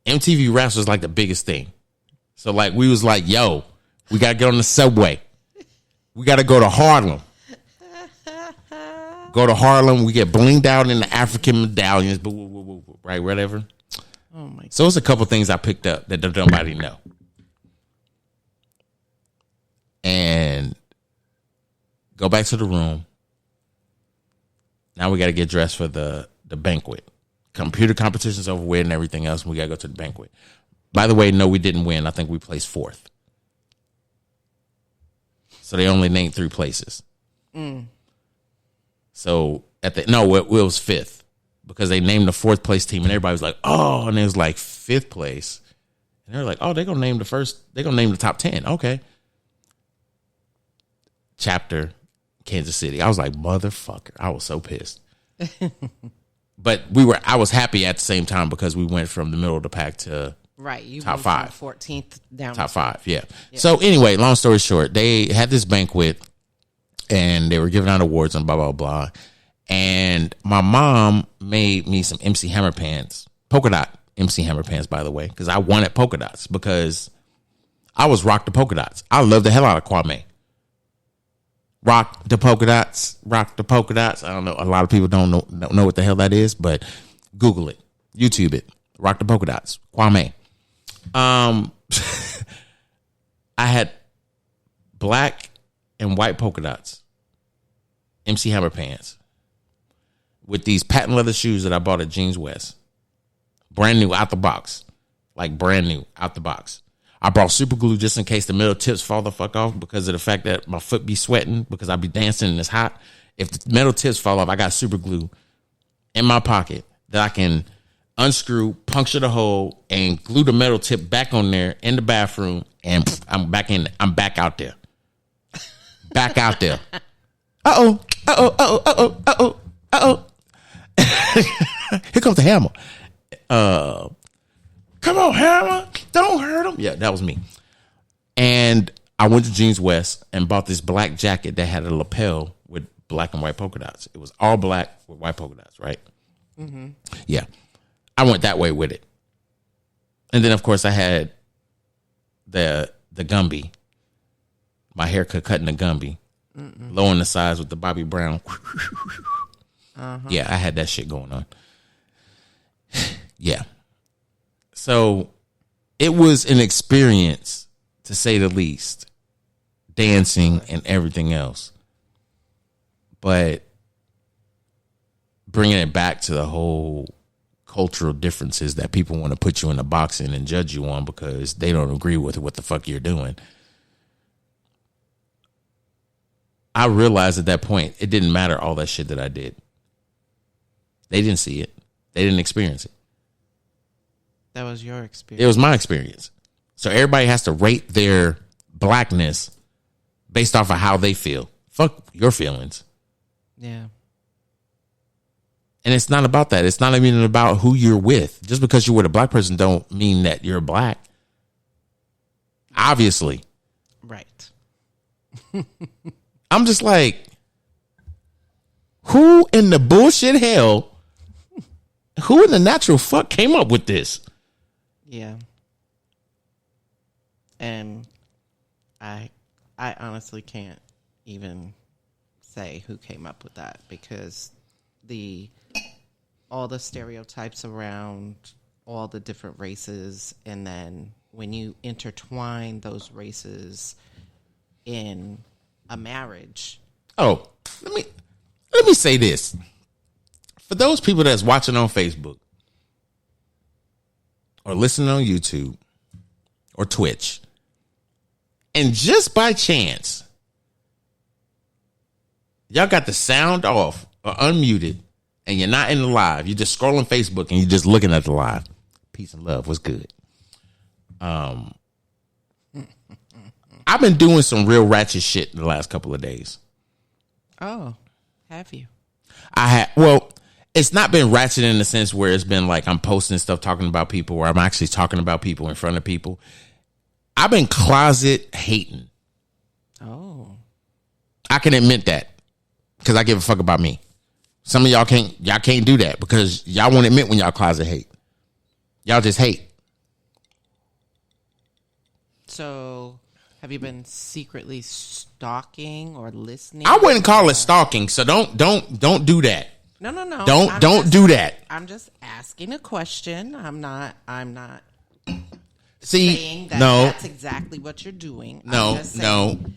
G: MTV Raps was like the biggest thing. So like we was like, yo, we got to get on the subway. We got to go to Harlem. Go to Harlem. We get blinged out in the African medallions, right, whatever.
H: Oh my God.
G: So it's a couple things I picked up that nobody know. And go back to the room. Now we got to get dressed for the banquet. Computer competition's over with and everything else. We got to go to the banquet. By the way, no, we didn't win. I think we placed 4th. So they only named 3 places. So it was 5th because they named the 4th place team and everybody was like, oh, and it was like 5th place. And they're like, oh, they're going to name the top 10. Okay. Chapter, Kansas City. I was like, motherfucker. I was so pissed. But I was happy at the same time because we went from the middle of the pack to
H: right. You
G: top
H: went
G: 5.
H: From 14th down.
G: Top 5, yeah. So anyway, long story short, they had this banquet and they were giving out awards and blah, blah, blah. And my mom made me some MC Hammer pants, polka dot MC Hammer pants, by the way, because I wanted polka dots because I was rock the polka dots. I love the hell out of Kwame. Rock the polka dots, rock the polka dots. I don't know. A lot of people don't know what the hell that is, but Google it, YouTube it. Rock the polka dots, Kwame. I had black and white polka dots, MC Hammer pants, with these patent leather shoes that I bought at Jeans West. Brand new out the box. Like brand new out the box. I brought super glue just in case the metal tips fall the fuck off because of the fact that my foot be sweating because I be dancing and it's hot. If the metal tips fall off, I got super glue in my pocket that I can unscrew, puncture the hole, and glue the metal tip back on there in the bathroom, and I'm back out there. Back out there. Uh-oh. Here comes the hammer. Come on, hammer. Don't hurt him. Yeah, that was me. And I went to Jeans West and bought this black jacket that had a lapel with black and white polka dots. It was all black with white polka dots, right? Mm-hmm. Yeah. I went that way with it. And then, of course, I had the Gumby. My haircut cutting the Gumby. Low on the sides with the Bobby Brown. Yeah, I had that shit going on. Yeah. So it was an experience, to say the least, dancing and everything else. But bringing it back to the whole cultural differences that people want to put you in a box in and judge you on because they don't agree with what the fuck you're doing. I realized at that point, it didn't matter all that shit that I did. They didn't see it. They didn't experience it.
H: That was your experience.
G: It was my experience. So everybody has to rate their blackness based off of how they feel. Fuck your feelings.
H: Yeah.
G: And it's not about that. It's not even about who you're with. Just because you're with a black person don't mean that you're black. Obviously.
H: Right.
G: I'm just like, who in the bullshit hell, who in the natural fuck came up with this?
H: Yeah. And I honestly can't even say who came up with that because all the stereotypes around all the different races, and then when you intertwine those races in a marriage.
G: Oh, let me say this. For those people that's watching on Facebook or listening on YouTube or Twitch, and just by chance, y'all got the sound off or unmuted, and you're not in the live, you're just scrolling Facebook and you're just looking at the live. Peace and love. What's good? I've been doing some real ratchet shit in the last couple of days.
H: Oh, have you?
G: Well, it's not been ratchet in the sense where it's been like I'm posting stuff talking about people or I'm actually talking about people in front of people. I've been closet hating.
H: Oh.
G: I can admit that because I give a fuck about me. Some of y'all can't do that because y'all won't admit when y'all closet hate. Y'all just hate.
H: So, have you been secretly stalking or listening?
G: I wouldn't call it stalking, so don't do that.
H: No.
G: Don't do that.
H: I'm just asking a question. I'm not
G: See,
H: saying that
G: no,
H: that's exactly what you're doing.
G: No.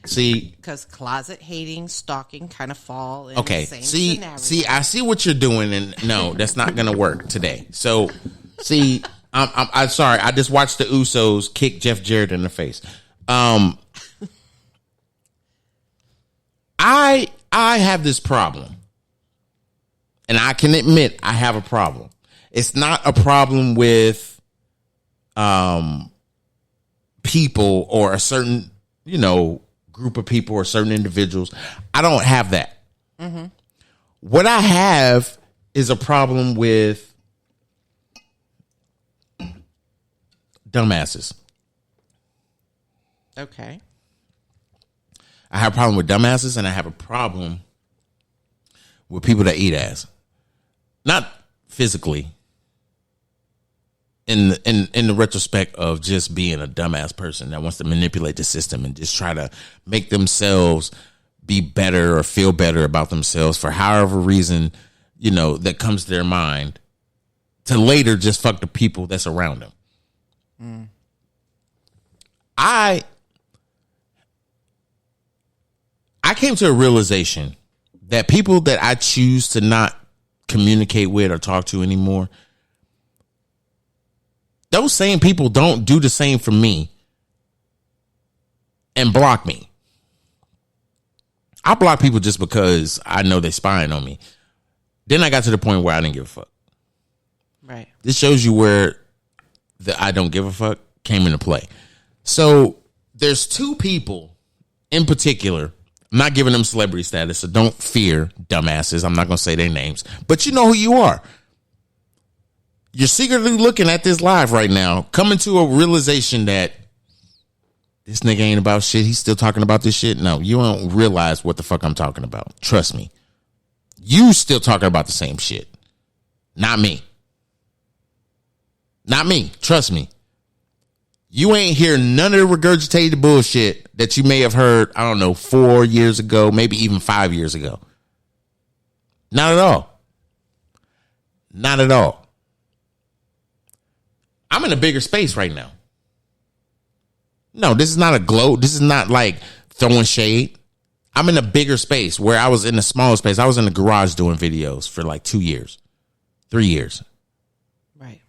G: See,
H: because closet hating, stalking kind of fall in
G: okay.
H: the same scenario.
G: See, I see what you're doing, and no, that's not gonna work today. So, see, I'm sorry. I just watched the Usos kick Jeff Jarrett in the face. I have this problem, and I can admit I have a problem. It's not a problem with people or a certain, group of people or certain individuals. I don't have that. Mm-hmm. What I have is a problem with dumbasses.
H: Okay.
G: I have a problem with dumbasses, and I have a problem with people that eat ass. Not physically. In the retrospect of just being a dumbass person that wants to manipulate the system and just try to make themselves be better or feel better about themselves for however reason, that comes to their mind, to later just fuck the people that's around them. I came to a realization that people that I choose to not communicate with or talk to anymore, those same people don't do the same for me and block me. I block people just because I know they're spying on me. Then I got to the point where I didn't give a fuck.
H: Right.
G: This shows you where the I don't give a fuck came into play. So there's two people in particular. I'm not giving them celebrity status, so don't fear, dumbasses. I'm not going to say their names, but you know who you are. You're secretly looking at this live right now, coming to a realization that this nigga ain't about shit. He's still talking about this shit. No, you don't realize what the fuck I'm talking about. Trust me. You still talking about the same shit. Not me. Not me. Trust me. You ain't hear none of the regurgitated bullshit that you may have heard, 4 years ago, maybe even 5 years ago. Not at all. Not at all. I'm in a bigger space right now. No, this is not a gloat. This is not like throwing shade. I'm in a bigger space where I was in a smaller space. I was in the garage doing videos for like 2 years, 3 years.
H: Right.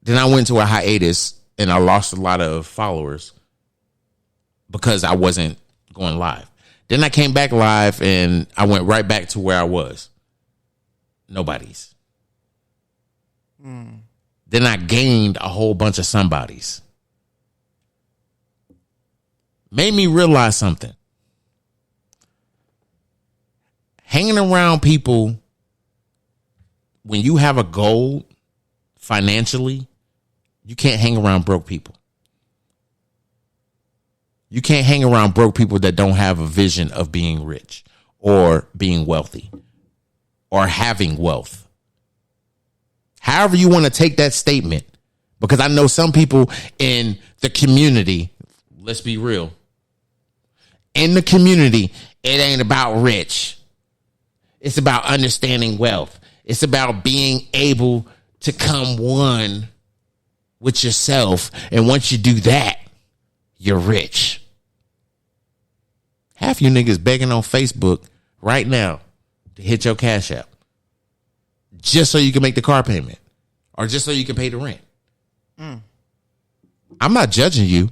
G: Then I went to a hiatus and I lost a lot of followers because I wasn't going live. Then I came back live and I went right back to where I was. Nobody's. Then I gained a whole bunch of somebodies. Made me realize something. Hanging around people when you have a goal financially, you can't hang around broke people. You can't hang around broke people that don't have a vision of being rich or being wealthy or having wealth. However you want to take that statement, because I know some people in the community, let's be real, in the community, it ain't about rich. It's about understanding wealth. It's about being able to come one with yourself. And once you do that, you're rich. Half you niggas begging on Facebook right now to hit your Cash App just so you can make the car payment or just so you can pay the rent. I'm not judging you,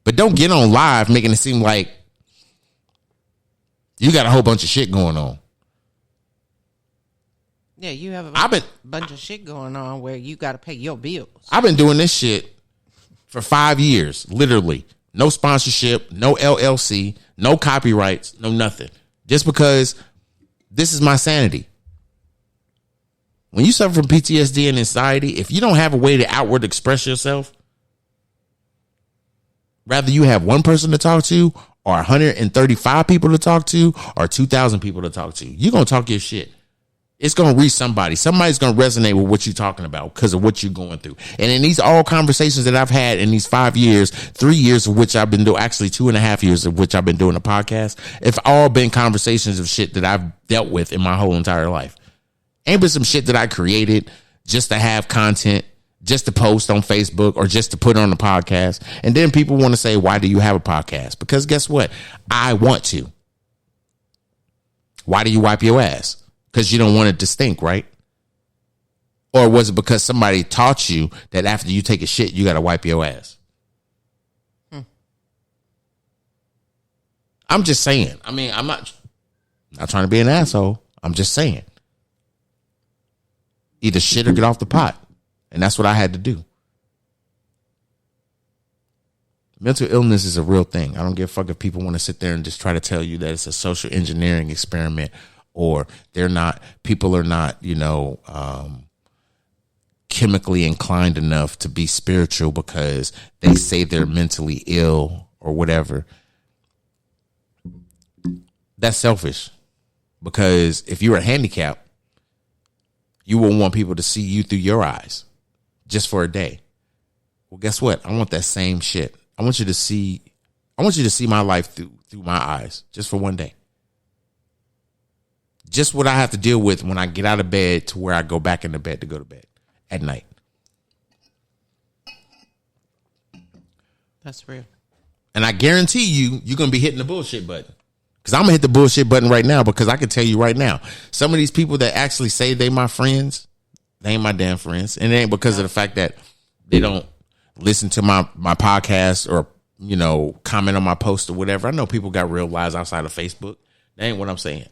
G: but don't get on live making it seem like you got a whole bunch of shit going on.
H: Yeah, you have bunch of shit going on where you got to pay your bills.
G: I've been doing this shit for 5 years, literally. No sponsorship, no LLC, no copyrights, no nothing. Just because this is my sanity. When you suffer from PTSD and anxiety, if you don't have a way to outward express yourself, rather you have one person to talk to or 135 people to talk to or 2,000 people to talk to, you're going to talk your shit. It's going to reach somebody. Somebody's going to resonate with what you're talking about because of what you're going through. And in these all conversations that I've had in these 5 years, 3 years of which I've been doing, actually 2.5 years of which I've been doing a podcast, it's all been conversations of shit that I've dealt with in my whole entire life. Ain't been some shit that I created just to have content, just to post on Facebook or just to put on the podcast. And then people want to say, why do you have a podcast? Because guess what? I want to. Why do you wipe your ass? Because you don't want it to stink, right? Or was it because somebody taught you that after you take a shit, you got to wipe your ass? I'm just saying. I mean, I'm not trying to be an asshole. I'm just saying. Either shit or get off the pot. And that's what I had to do. Mental illness is a real thing. I don't give a fuck if people want to sit there and just try to tell you that it's a social engineering experiment or people are not, chemically inclined enough to be spiritual because they say they're mentally ill or whatever. That's selfish. Because if you're a handicap, you will want people to see you through your eyes just for a day. Well, guess what? I want that same shit. I want you to see my life through my eyes just for one day. Just what I have to deal with when I get out of bed to where I go back into bed to go to bed at night.
H: That's real.
G: And I guarantee you're going to be hitting the bullshit button. Because I'm going to hit the bullshit button right now, because I can tell you right now, some of these people that actually say they my friends, they ain't my damn friends. And it ain't because of the fact that they don't listen to my podcast or, you know, comment on my post or whatever. I know people got real lives outside of Facebook. That ain't what I'm saying.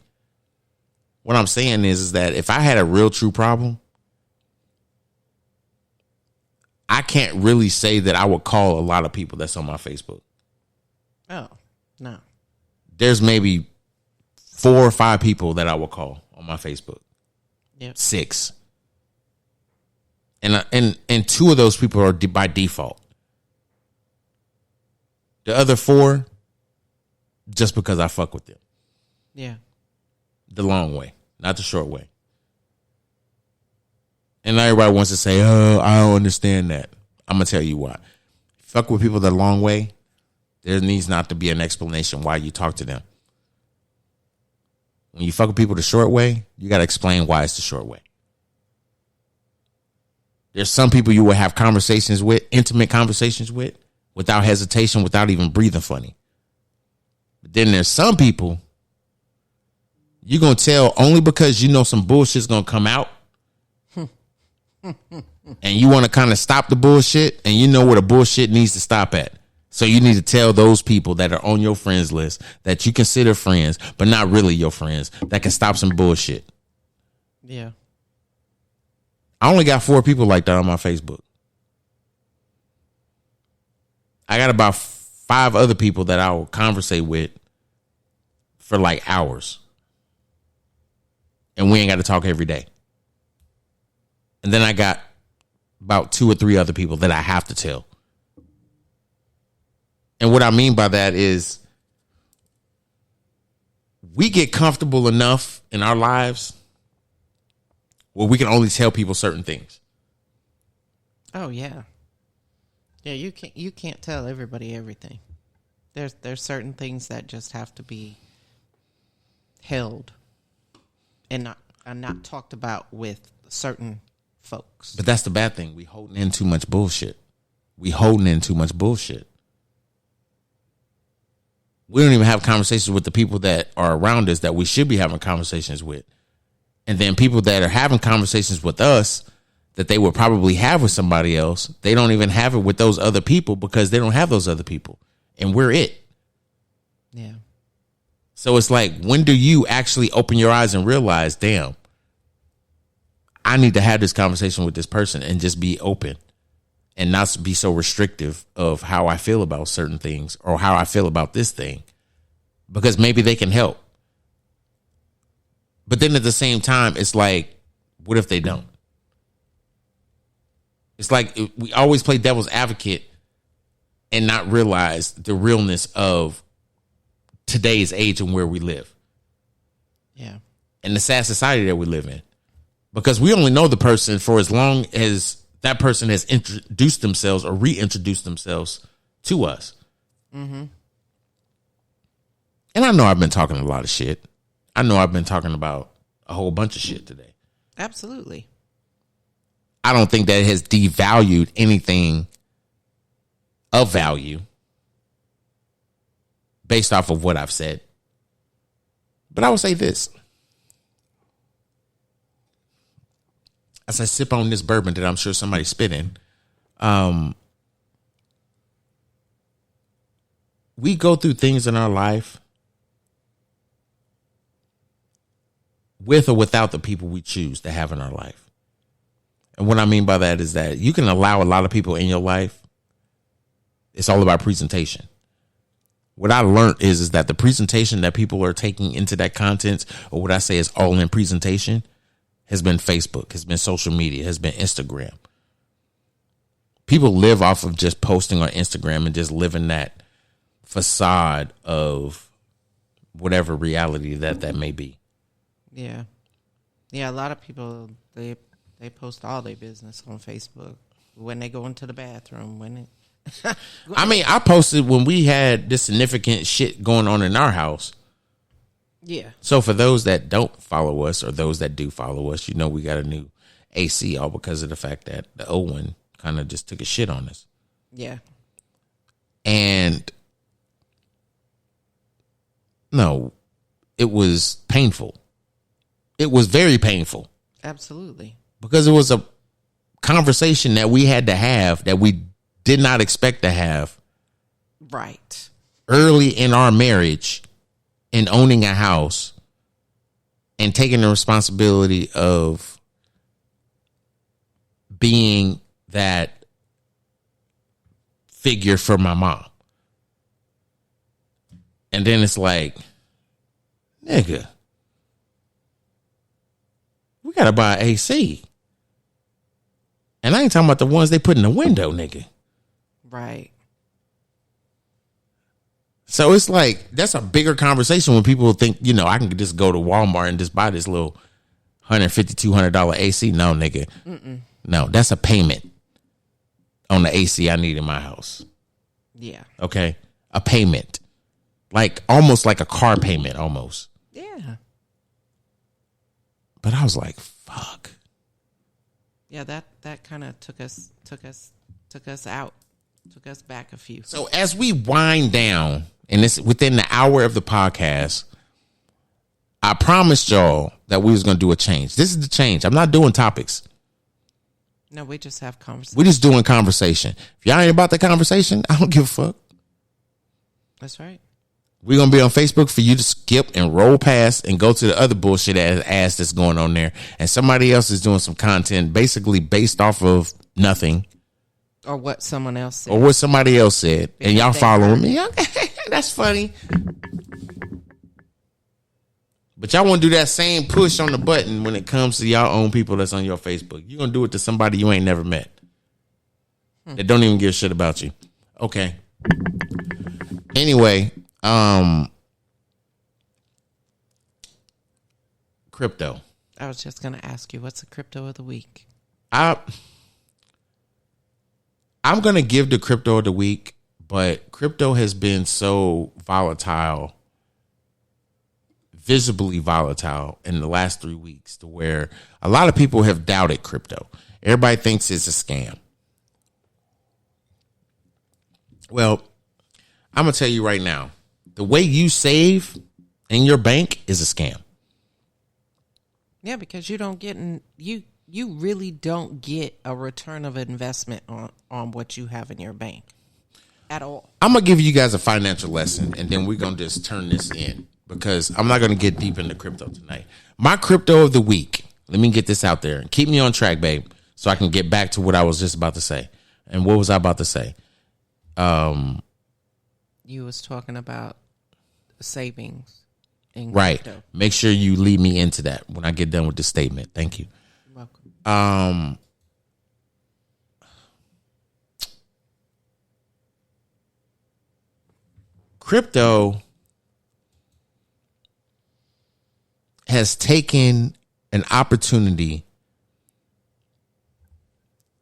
G: What I'm saying is that if I had a real true problem, I can't really say that I would call a lot of people that's on my Facebook.
H: Oh, no.
G: There's maybe 4 or 5 people that I will call on my Facebook.
H: Yep.
G: 6. And 2 of those people are by default. The other 4, just because I fuck with them.
H: Yeah.
G: The long way, not the short way. And everybody wants to say, oh, I don't understand that. I'm going to tell you why. Fuck with people the long way. There needs not to be an explanation why you talk to them. When you fuck with people the short way, you got to explain why it's the short way. There's some people you will have conversations with, intimate conversations with, without hesitation, without even breathing funny. But then there's some people you're going to tell only because you know some bullshit's going to come out. And you want to kind of stop the bullshit, and you know where the bullshit needs to stop at. So you need to tell those people that are on your friends list that you consider friends, but not really your friends, that can stop some bullshit.
H: Yeah.
G: I only got 4 people like that on my Facebook. I got about 5 other people that I will conversate with for like hours. And we ain't got to talk every day. And then I got about 2 or 3 other people that I have to tell. And what I mean by that is we get comfortable enough in our lives where we can only tell people certain things.
H: Oh yeah. Yeah, you can't tell everybody everything. There's certain things that just have to be held and not talked about with certain folks.
G: But that's the bad thing. We holding in too much bullshit. We don't even have conversations with the people that are around us that we should be having conversations with. And then people that are having conversations with us that they would probably have with somebody else, they don't even have it with those other people because they don't have those other people. And we're it.
H: Yeah.
G: So it's like, when do you actually open your eyes and realize, damn, I need to have this conversation with this person and just be open and not be so restrictive of how I feel about certain things or how I feel about this thing, because maybe they can help. But then at the same time, it's like, what if they don't? It's like we always play devil's advocate and not realize the realness of today's age and where we live.
H: Yeah.
G: And the sad society that we live in. Because we only know the person for as long as that person has introduced themselves or reintroduced themselves to us.
H: Mm-hmm.
G: And I know I've been talking a lot of shit. I know I've been talking about a whole bunch of shit today.
H: Absolutely.
G: I don't think that it has devalued anything of value based off of what I've said. But I will say this. As I sip on this bourbon that I'm sure somebody spit in, we go through things in our life with or without the people we choose to have in our life. And what I mean by that is that you can allow a lot of people in your life. It's all about presentation. What I learned is that the presentation that people are taking into that content, or what I say is all in presentation, has been Facebook, has been social media, has been Instagram. People live off of just posting on Instagram and just living that facade of whatever reality that may be.
H: Yeah. Yeah, a lot of people, they post all their business on Facebook when they go into the bathroom.
G: I mean, I posted when we had this significant shit going on in our house.
H: Yeah.
G: So for those that don't follow us or those that do follow us, you know we got a new AC all because of the fact that the old one kind of just took a shit on us.
H: Yeah.
G: And no, it was painful. It was very painful.
H: Absolutely.
G: Because it was a conversation that we had to have that we did not expect to have.
H: Right.
G: Early in our marriage and owning a house and taking the responsibility of being that figure for my mom. And then it's like, nigga, we gotta buy AC. And I ain't talking about the ones they put in the window, nigga.
H: Right.
G: So it's like, that's a bigger conversation when people think, you know, I can just go to Walmart and just buy this little $150, $200 AC. No, nigga. Mm-mm. No, that's a payment on the AC I need in my house.
H: Yeah.
G: Okay. A payment. Like almost like a car payment almost.
H: Yeah.
G: But I was like, fuck.
H: Yeah, that kind of took us out. Took us back a few.
G: So as we wind down, and it's within the hour of the podcast, I promised y'all that we was going to do a change. This is the change. I'm not doing topics.
H: No, we just have conversation.
G: We're just doing conversation. If y'all ain't about the conversation, I don't give a fuck.
H: That's right.
G: We're going to be on Facebook for you to skip and roll past and go to the other bullshit ass that's going on there. And somebody else is doing some content basically based off of nothing.
H: Or what someone else said.
G: Or what somebody else said.
H: Because
G: and y'all following me. That's funny. But y'all want to do that same push on the button when it comes to y'all own people that's on your Facebook. You're going to do it to somebody you ain't never met. That don't even give a shit about you. Okay. Anyway, crypto.
H: I was just going to ask you, what's the crypto of the week?
G: I'm going to give the crypto of the week, but crypto has been so volatile, visibly volatile in the last 3 weeks to where a lot of people have doubted crypto. Everybody thinks it's a scam. Well, I'm going to tell you right now, the way you save in your bank is a scam.
H: Yeah, because you don't get you really don't get a return of investment on what you have in your bank at all.
G: I'm going to give you guys a financial lesson, and then we're going to just turn this in because I'm not going to get deep into crypto tonight. My crypto of the week, let me get this out there. Keep me on track, babe, so I can get back to what I was just about to say. And what was I about to say?
H: You was talking about savings in
G: right.
H: crypto.
G: Make sure you lead me into that when I get done with this statement. Thank you.
H: You're welcome.
G: Crypto has taken an opportunity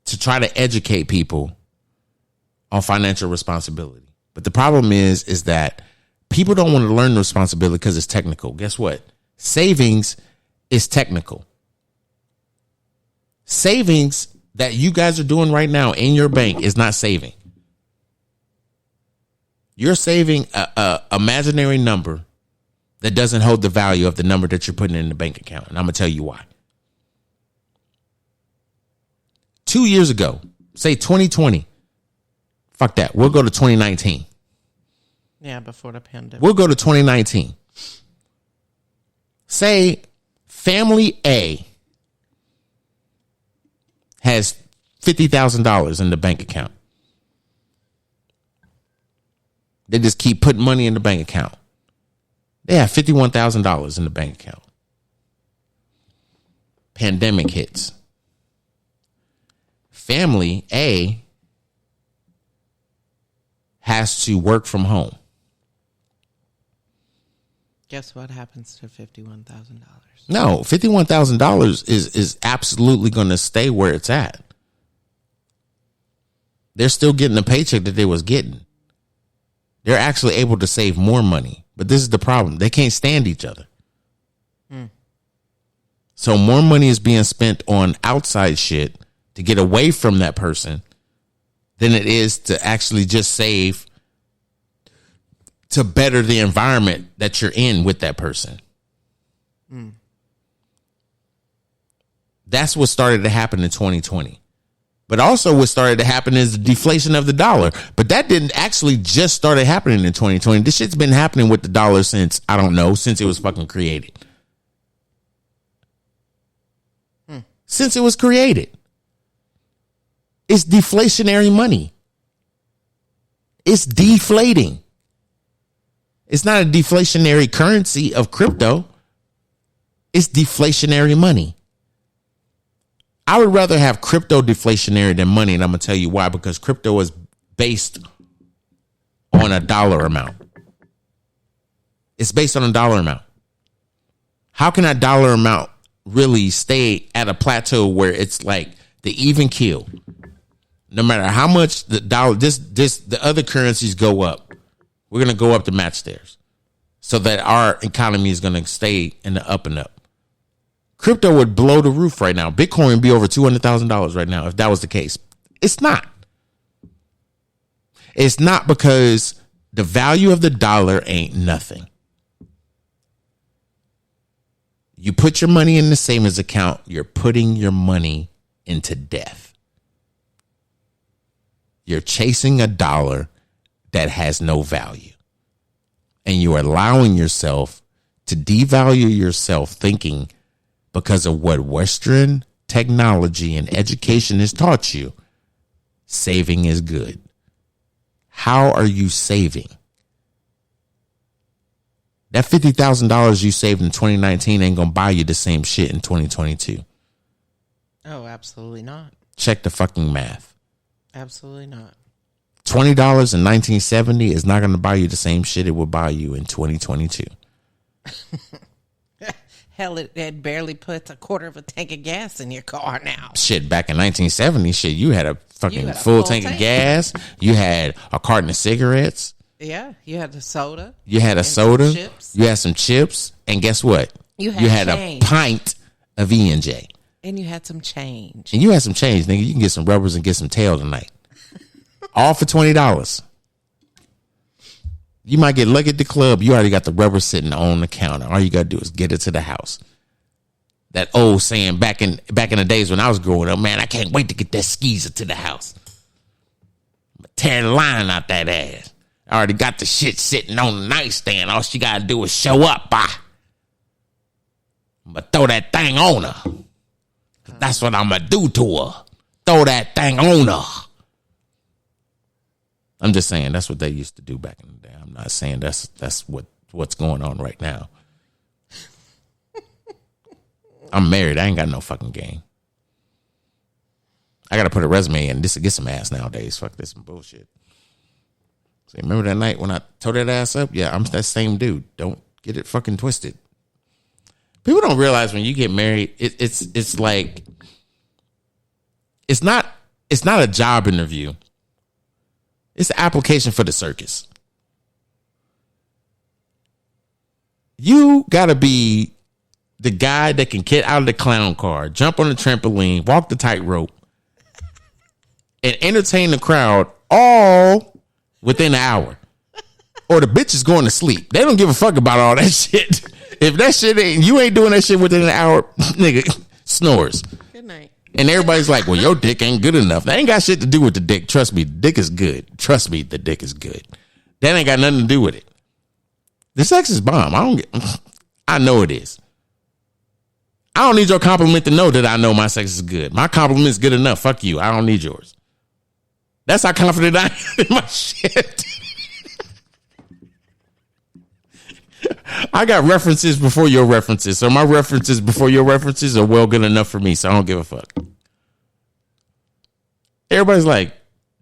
G: to try to educate people on financial responsibility. But the problem is that people don't want to learn the responsibility because it's technical. Guess what? Savings is technical. Savings that you guys are doing right now in your bank is not saving. You're saving a imaginary number that doesn't hold the value of the number that you're putting in the bank account. And I'm going to tell you why. 2 years ago, say 2020. Fuck that. We'll go to 2019.
H: Yeah, before the pandemic.
G: We'll go to 2019. Say family A has $50,000 in the bank account. They just keep putting money in the bank account. They have $51,000 in the bank account. Pandemic hits. Family A has to work from home.
H: Guess what happens to $51,000?
G: No, $51,000 is absolutely going to stay where it's at. They're still getting the paycheck that they was getting. They're actually able to save more money. But this is the problem. They can't stand each other. So more money is being spent on outside shit to get away from that person than it is to actually just save to better the environment that you're in with that person. That's what started to happen in 2020. But also what started to happen is the deflation of the dollar. But that didn't actually just started happening in 2020. This shit's been happening with the dollar since, I don't know, since it was fucking created. Since it was created. It's deflationary money. It's deflating. It's not a deflationary currency of crypto. It's deflationary money. I would rather have crypto deflationary than money, and I'm going to tell you why. Because crypto is based on a dollar amount. It's based on a dollar amount. How can that dollar amount really stay at a plateau where it's like the even keel? No matter how much the dollar, the other currencies go up, we're going to go up to match theirs so that our economy is going to stay in the up and up. Crypto would blow the roof right now. Bitcoin would be over $200,000 right now if that was the case. It's not. It's not because the value of the dollar ain't nothing. You put your money in the savings account, you're putting your money into death. You're chasing a dollar that has no value. And you're allowing yourself to devalue yourself thinking because of what Western technology and education has taught you, saving is good. How are you saving? That $50,000 you saved in 2019 ain't going to buy you the same shit in 2022.
H: Oh, absolutely not.
G: Check the fucking math.
H: Absolutely not.
G: $20 in 1970 is not going to buy you the same shit it will buy you in 2022.
H: Hell, it barely puts a quarter of a tank of gas in your car now.
G: Shit, back in 1970, shit, you had a fucking full tank of gas. You had a carton of cigarettes.
H: Yeah, you had a soda.
G: You had a soda. You had some chips. And guess what?
H: You had
G: a pint of E&J.
H: And you had some change.
G: And you had some change, nigga. You can get some rubbers and get some tail tonight. All for $20. You might get lucky at the club. You already got the rubber sitting on the counter. All you got to do is get it to the house. That old saying back in the days when I was growing up, man, I can't wait to get that skeezer to the house. Tear the line out that ass. I already got the shit sitting on the nightstand. All she got to do is show up. But throw that thing on her. That's what I'm going to do to her. Throw that thing on her. I'm just saying that's what they used to do back in the day. I'm not saying that's what's going on right now. I'm married. I ain't got no fucking game. I got to put a resume in just to get some ass nowadays. Fuck this some bullshit. So remember that night when I tore that ass up? Yeah, I'm that same dude. Don't get it fucking twisted. People don't realize when you get married, it's like it's not a job interview. It's an application for the circus. You gotta be the guy that can get out of the clown car, jump on the trampoline, walk the tightrope, and entertain the crowd all within an hour. Or the bitch is going to sleep. They don't give a fuck about all that shit. If that shit you ain't doing that shit within an hour, nigga, snores.
H: Good night.
G: And everybody's like, well, your dick ain't good enough. That ain't got shit to do with the dick. Trust me, the dick is good. Trust me, the dick is good. That ain't got nothing to do with it. The sex is bomb. I know it is. I don't need your compliment to know that I know my sex is good. My compliment is good enough. Fuck you. I don't need yours. That's how confident I am in my shit. I got references before your references. So my references before your references are well good enough for me. So I don't give a fuck. Everybody's like,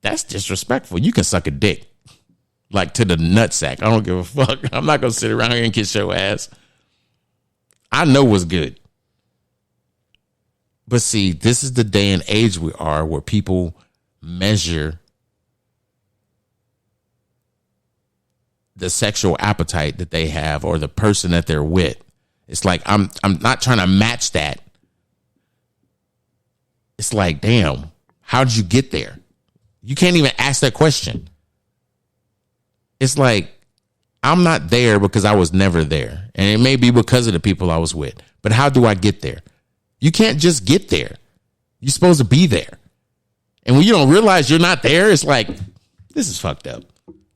G: that's disrespectful. You can suck a dick. like to the nutsack. I don't give a fuck. I'm not going to sit around here and kiss your ass. I know what's good. But see, this is the day and age we are where people measure the sexual appetite that they have or the person that they're with. It's like, I'm not trying to match that. It's like, damn, how did you get there? You can't even ask that question. It's like, I'm not there because I was never there. And it may be because of the people I was with. But how do I get there? You can't just get there. You're supposed to be there. And when you don't realize you're not there, it's like, this is fucked up.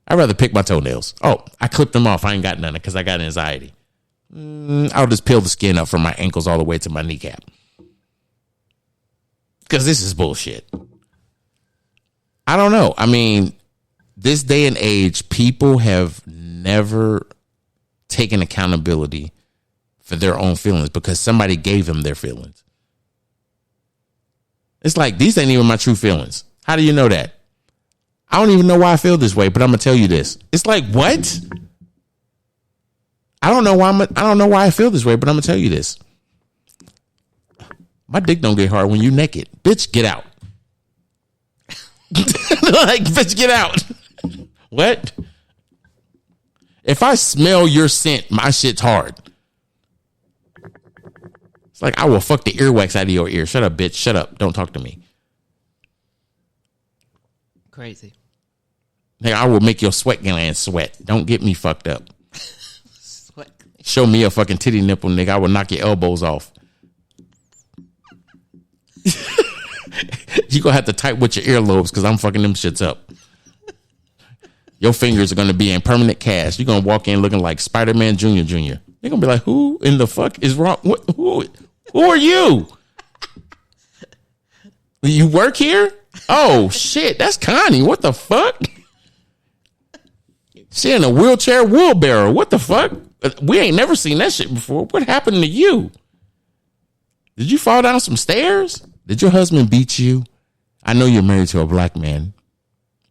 G: I'd rather pick my toenails. Oh, I clipped them off. I ain't got none because I got anxiety. I'll just peel the skin up from my ankles all the way to my kneecap. Because this is bullshit. I don't know. I mean, this day and age, people have never taken accountability for their own feelings because somebody gave them their feelings. It's like, these ain't even my true feelings. How do you know that? I don't even know why I feel this way, but I'm gonna tell you this. It's like, what? I don't know why I feel this way, but I'm gonna tell you this. My dick don't get hard when you naked. Bitch, get out. Like, bitch, get out. What? If I smell your scent, my shit's hard. It's like, I will fuck the earwax out of your ear. Shut up, bitch. Shut up. Don't talk to me.
H: Crazy.
G: Hey, I will make your sweat glands sweat. Don't get me fucked up.
H: Sweat.
G: Show me a fucking titty nipple, nigga. I will knock your elbows off. You gonna have to tight with your earlobes because I'm fucking them shits up. Your fingers are gonna be in permanent cast. You're gonna walk in looking like Spider-Man Jr. They're gonna be like, who in the fuck is wrong? Who are you? You work here? Oh shit, that's Connie. What the fuck? She in a wheelchair wheelbarrow. What the fuck? We ain't never seen that shit before. What happened to you? Did you fall down some stairs? Did your husband beat you? I know you're married to a black man.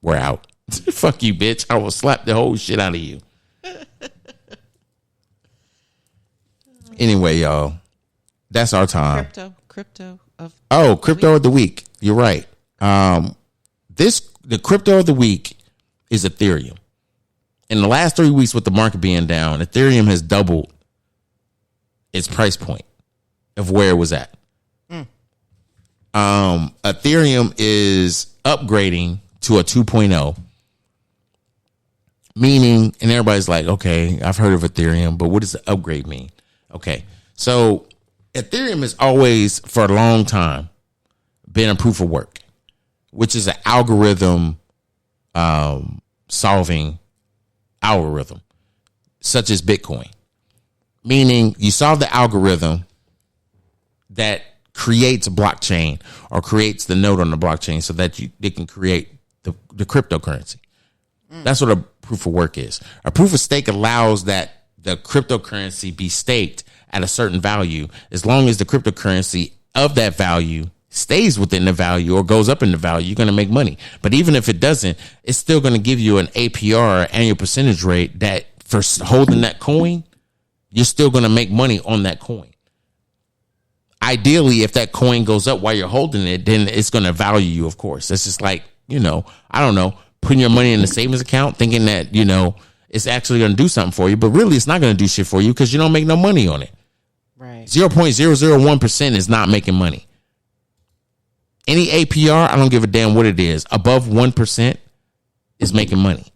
G: We're out. Fuck you, bitch. I will slap the whole shit out of you. Anyway, y'all. That's our time.
H: Crypto
G: of the week. You're right. The crypto of the week is Ethereum. In the last 3 weeks with the market being down, Ethereum has doubled its price point of where it was at. Ethereum is upgrading to a 2.0, meaning, and everybody's like, okay, I've heard of Ethereum, but what does the upgrade mean? Okay, so Ethereum has always, for a long time, been a proof of work, which is an algorithm solving algorithm, such as Bitcoin. Meaning you solve the algorithm that creates a blockchain or creates the node on the blockchain so that it can create the cryptocurrency. That's what a proof of work is. A proof of stake allows that the cryptocurrency be staked at a certain value as long as the cryptocurrency of that value stays within the value or goes up in the value, you're going to make money. But even if it doesn't, it's still going to give you an APR, annual percentage rate, that for holding that coin, you're still going to make money on that coin. Ideally, if that coin goes up while you're holding it, then it's going to value you, of course. That's just like, I don't know, putting your money in the savings account thinking that, it's actually going to do something for you. But really, it's not going to do shit for you because you don't make no money on it.
H: Right.
G: 0.001% is not making money. Any APR, I don't give a damn what it is. Above 1% is making money.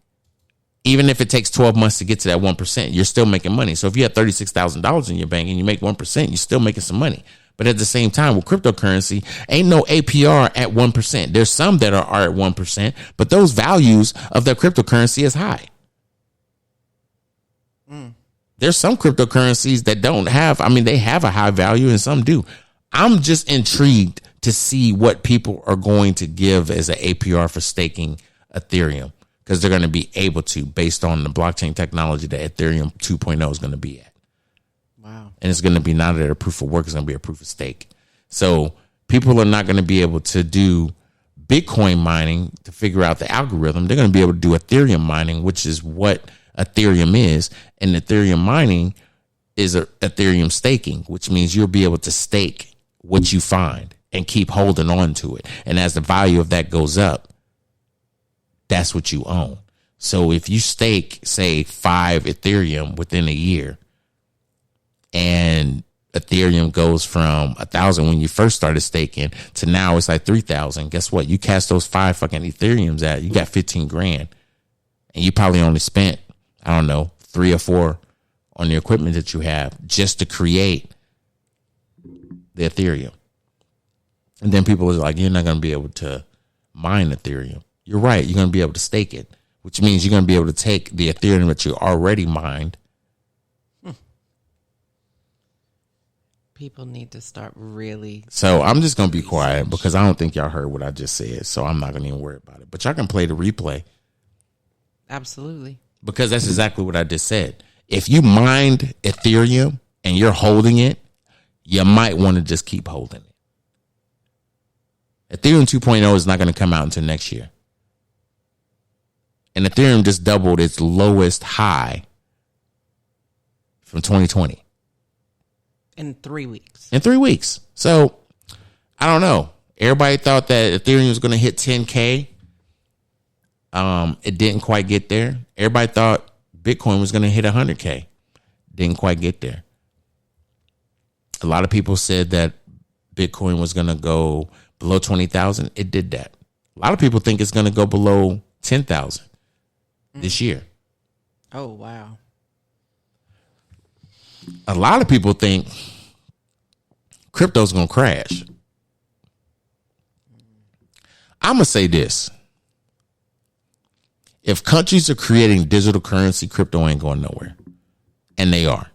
G: Even if it takes 12 months to get to that 1%, you're still making money. So if you have $36,000 in your bank and you make 1%, you're still making some money. But at the same time, with cryptocurrency, ain't no APR at 1%. There's some that are at 1%, but those values of their cryptocurrency is high. There's some cryptocurrencies that don't have, they have a high value and some do. I'm just intrigued to see what people are going to give as an APR for staking Ethereum, because they're going to be able to, based on the blockchain technology that Ethereum 2.0 is going to be at.
H: Wow. And
G: it's going to be not a proof of work, it's going to be a proof of stake. So people are not going to be able to do Bitcoin mining to figure out the algorithm. They're going to be able to do Ethereum mining, which is what Ethereum is. And Ethereum mining is Ethereum staking, which means you'll be able to stake what you find and keep holding on to it. And as the value of that goes up, that's what you own. So if you stake, say, 5 Ethereum within a year, and Ethereum goes from 1,000 when you first started staking to now it's like 3,000. Guess what? You cast those 5 fucking Ethereums out, you got 15 grand, and you probably only spent, I don't know, 3 or 4 on the equipment that you have just to create the Ethereum. And then people are like, you're not going to be able to mine Ethereum. You're right. You're going to be able to stake it, which means you're going to be able to take the Ethereum that you already mined.
H: People need to start really.
G: So I'm just going to be quiet because I don't think y'all heard what I just said. So I'm not going to even worry about it. But y'all can play the replay.
H: Absolutely. Because
G: that's exactly what I just said. If you mined Ethereum and you're holding it, you might want to just keep holding it. Ethereum 2.0 is not going to come out until next year. And Ethereum just doubled its lowest high from 2020.
H: In 3 weeks.
G: In 3 weeks. So, I don't know. Everybody thought that Ethereum was going to hit 10K. It didn't quite get there. Everybody thought Bitcoin was going to hit 100K. Didn't quite get there. A lot of people said that Bitcoin was going to go below 20,000. It did that. A lot of people think it's going to go below 10,000 this year.
H: Oh, wow.
G: A lot of people think crypto's going to crash. I'm going to say this. If countries are creating digital currency, crypto ain't going nowhere. And they are.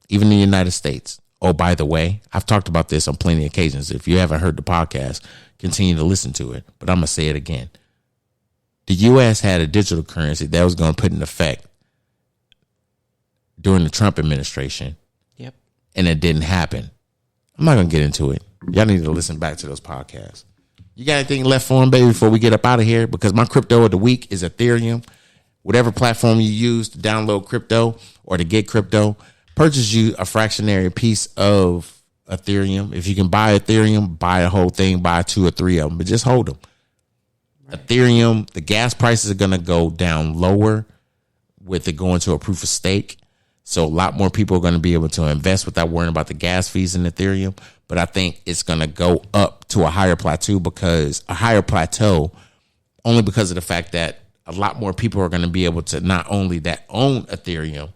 G: Even in the United States. Oh, by the way, I've talked about this on plenty of occasions. If you haven't heard the podcast, continue to listen to it. But I'm going to say it again. The U.S. had a digital currency that was going to put in effect during the Trump administration.
H: Yep.
G: And it didn't happen. I'm not going to get into it. Y'all need to listen back to those podcasts. You got anything left for them, baby, before we get up out of here? Because my crypto of the week is Ethereum. Whatever platform you use to download crypto or to get crypto, purchase you a fractionary piece of Ethereum. If you can buy Ethereum, buy the whole thing, buy 2 or 3 of them, but just hold them. Right. Ethereum, the gas prices are going to go down lower with it going to a proof of stake. So a lot more people are going to be able to invest without worrying about the gas fees in Ethereum. But I think it's going to go up to a higher plateau only because of the fact that a lot more people are going to be able to not only that own Ethereum,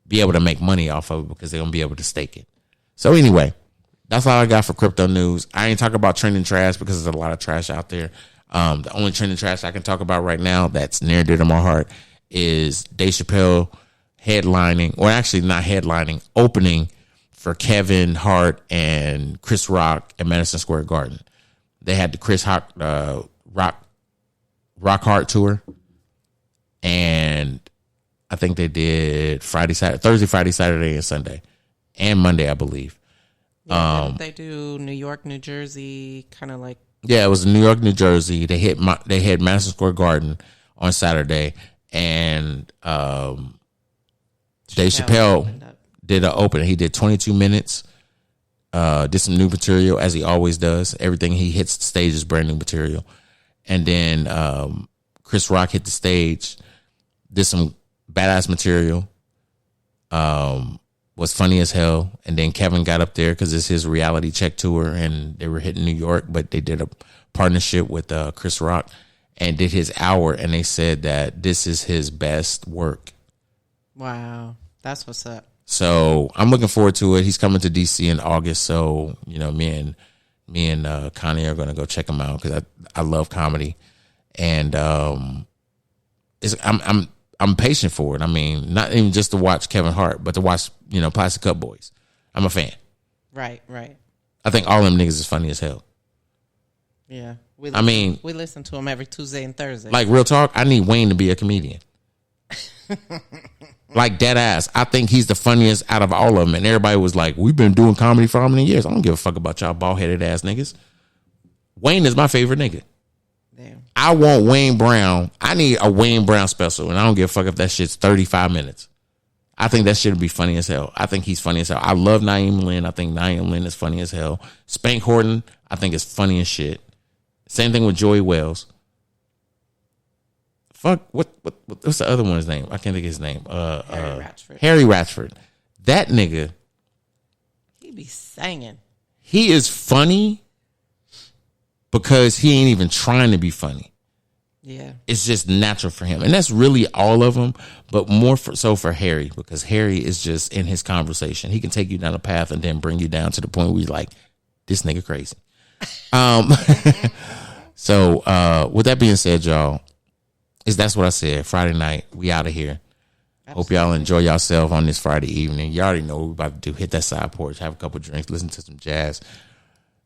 G: be able to make money off of it because they're going to be able to stake it. So anyway, that's all I got for crypto news. I ain't talking about trending trash because there's a lot of trash out there. The only trending trash I can talk about right now that's near and dear to my heart is Dave Chappelle headlining, or actually not headlining, opening for Kevin Hart and Chris Rock at Madison Square Garden. They had the Rock Hart tour, and I think they did Thursday, Friday, Saturday, and Sunday, and Monday, I believe.
H: Yeah, they do New York, New Jersey, kind of like.
G: Yeah, it was New York, New Jersey. They hit Madison Square Garden on Saturday, and Dave Chappelle did an opening. He did 22 minutes, did some new material as he always does. Everything he hits the stage is brand new material. And then Chris Rock hit the stage, did some badass material, was funny as hell. And then Kevin got up there because it's his reality check tour, and they were hitting New York, but they did a partnership with Chris Rock and did his hour, and they said that this is his best work.
H: Wow. That's what's up.
G: So I'm looking forward to it. He's coming to DC in August. So, you know, me and Connie are going to go check him out because I love comedy. And I'm patient for it. I mean, not even just to watch Kevin Hart, but to watch, you know, Plastic Cup Boys. I'm a fan.
H: Right.
G: I think all them niggas is funny as hell.
H: Yeah. We listen to them every Tuesday and Thursday.
G: Like, real talk, I need Wayne to be a comedian. Like, dead ass. I think he's the funniest out of all of them. And everybody was like, we've been doing comedy for how many years? I don't give a fuck about y'all bald-headed ass niggas. Wayne is my favorite nigga. I want Wayne Brown. I need a Wayne Brown special, and I don't give a fuck if that shit's 35 minutes. I think that shit would be funny as hell. I think he's funny as hell. I love Naeem Lynn. I think Naeem Lynn is funny as hell. Spank Horton, I think is funny as shit. Same thing with Joey Wells. Fuck, what's the other one's name? I can't think of his name. Harry Ratchford. That nigga.
H: He be singing.
G: He is funny because he ain't even trying to be funny.
H: Yeah.
G: It's just natural for him. And that's really all of them, but more so for Harry, because Harry is just in his conversation. He can take you down a path and then bring you down to the point where you're like, this nigga crazy. So with that being said, y'all, that's what I said. Friday night, we out of here. Absolutely. Hope y'all enjoy yourself on this Friday evening. You already know what we're about to do. Hit that side porch, have a couple drinks, listen to some jazz.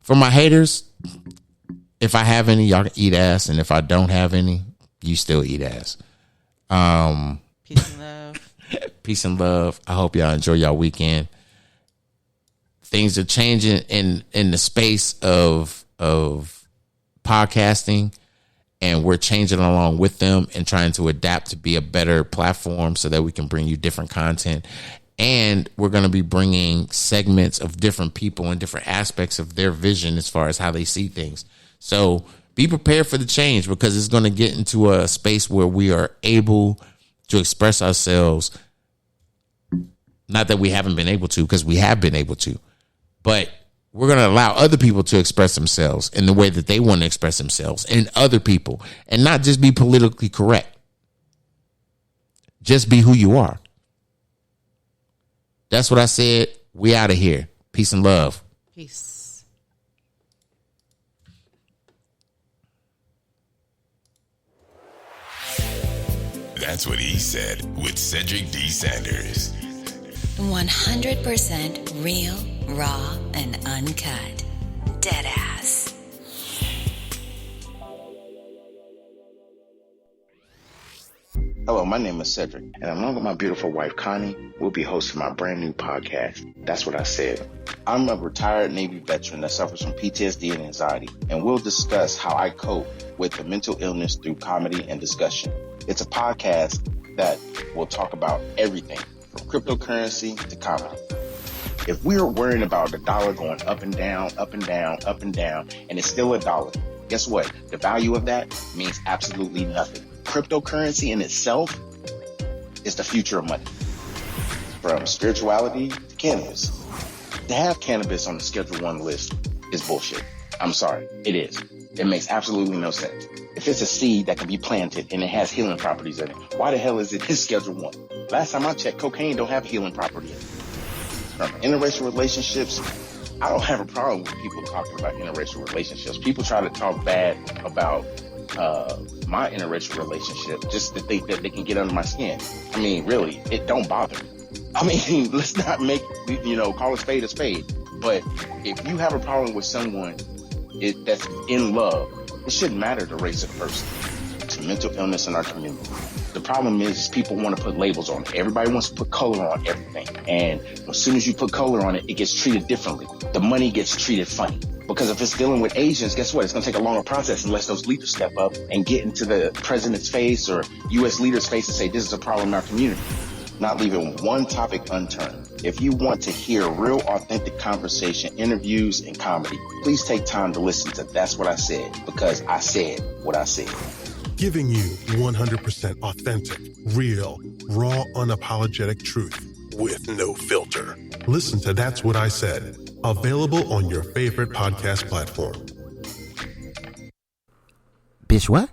G: For my haters, if I have any, y'all can eat ass. And if I don't have any, you still eat ass.
H: Peace and love.
G: Peace and love. I hope y'all enjoy y'all weekend. Things are changing in the space of podcasting, and we're changing along with them and trying to adapt to be a better platform so that we can bring you different content. And we're going to be bringing segments of different people and different aspects of their vision as far as how they see things. So be prepared for the change, because it's going to get into a space where we are able to express ourselves. Not that we haven't been able to, because we have been able to, but we're going to allow other people to express themselves in the way that they want to express themselves, and other people, and not just be politically correct. Just be who you are. That's what I said. We out of here. Peace and love.
H: Peace.
A: That's what he said with Cedric D. Sanders.
B: 100% real, raw, and uncut. Deadass.
C: Hello, my name is Cedric, and along with my beautiful wife, Connie, we'll be hosting my brand new podcast. That's what I said. I'm a retired Navy veteran that suffers from PTSD and anxiety, and we'll discuss how I cope with the mental illness through comedy and discussion. It's a podcast that will talk about everything from cryptocurrency to comedy. If we're worrying about the dollar going up and down, up and down, up and down, and it's still a dollar, guess what? The value of that means absolutely nothing. Cryptocurrency in itself is the future of money. From spirituality to cannabis. To have cannabis on the Schedule 1 list is bullshit. I'm sorry, it is. It makes absolutely no sense. If it's a seed that can be planted and it has healing properties in it, why the hell is it in Schedule 1? Last time I checked, cocaine don't have healing property in it. From interracial relationships, I don't have a problem with people talking about interracial relationships. People try to talk bad about my interracial relationship just to think that they can get under my skin. I mean, really, it don't bother me. I mean, let's not make, call a spade a spade. But if you have a problem with someone that's in love, it shouldn't matter the race of the person. It's mental illness in our community. The problem is people want to put labels on it. Everybody wants to put color on everything. And as soon as you put color on it, it gets treated differently. The money gets treated funny. Because if it's dealing with Asians, guess what? It's going to take a longer process unless those leaders step up and get into the president's face or U.S. leaders' face and say, this is a problem in our community. Not leaving one topic unturned. If you want to hear real, authentic conversation, interviews, and comedy, please take time to listen to That's What I Said, because I said what I said.
D: Giving you 100% authentic, real, raw, unapologetic truth with no filter. Listen to That's What I Said, available on your favorite podcast platform.
G: Bitch, what?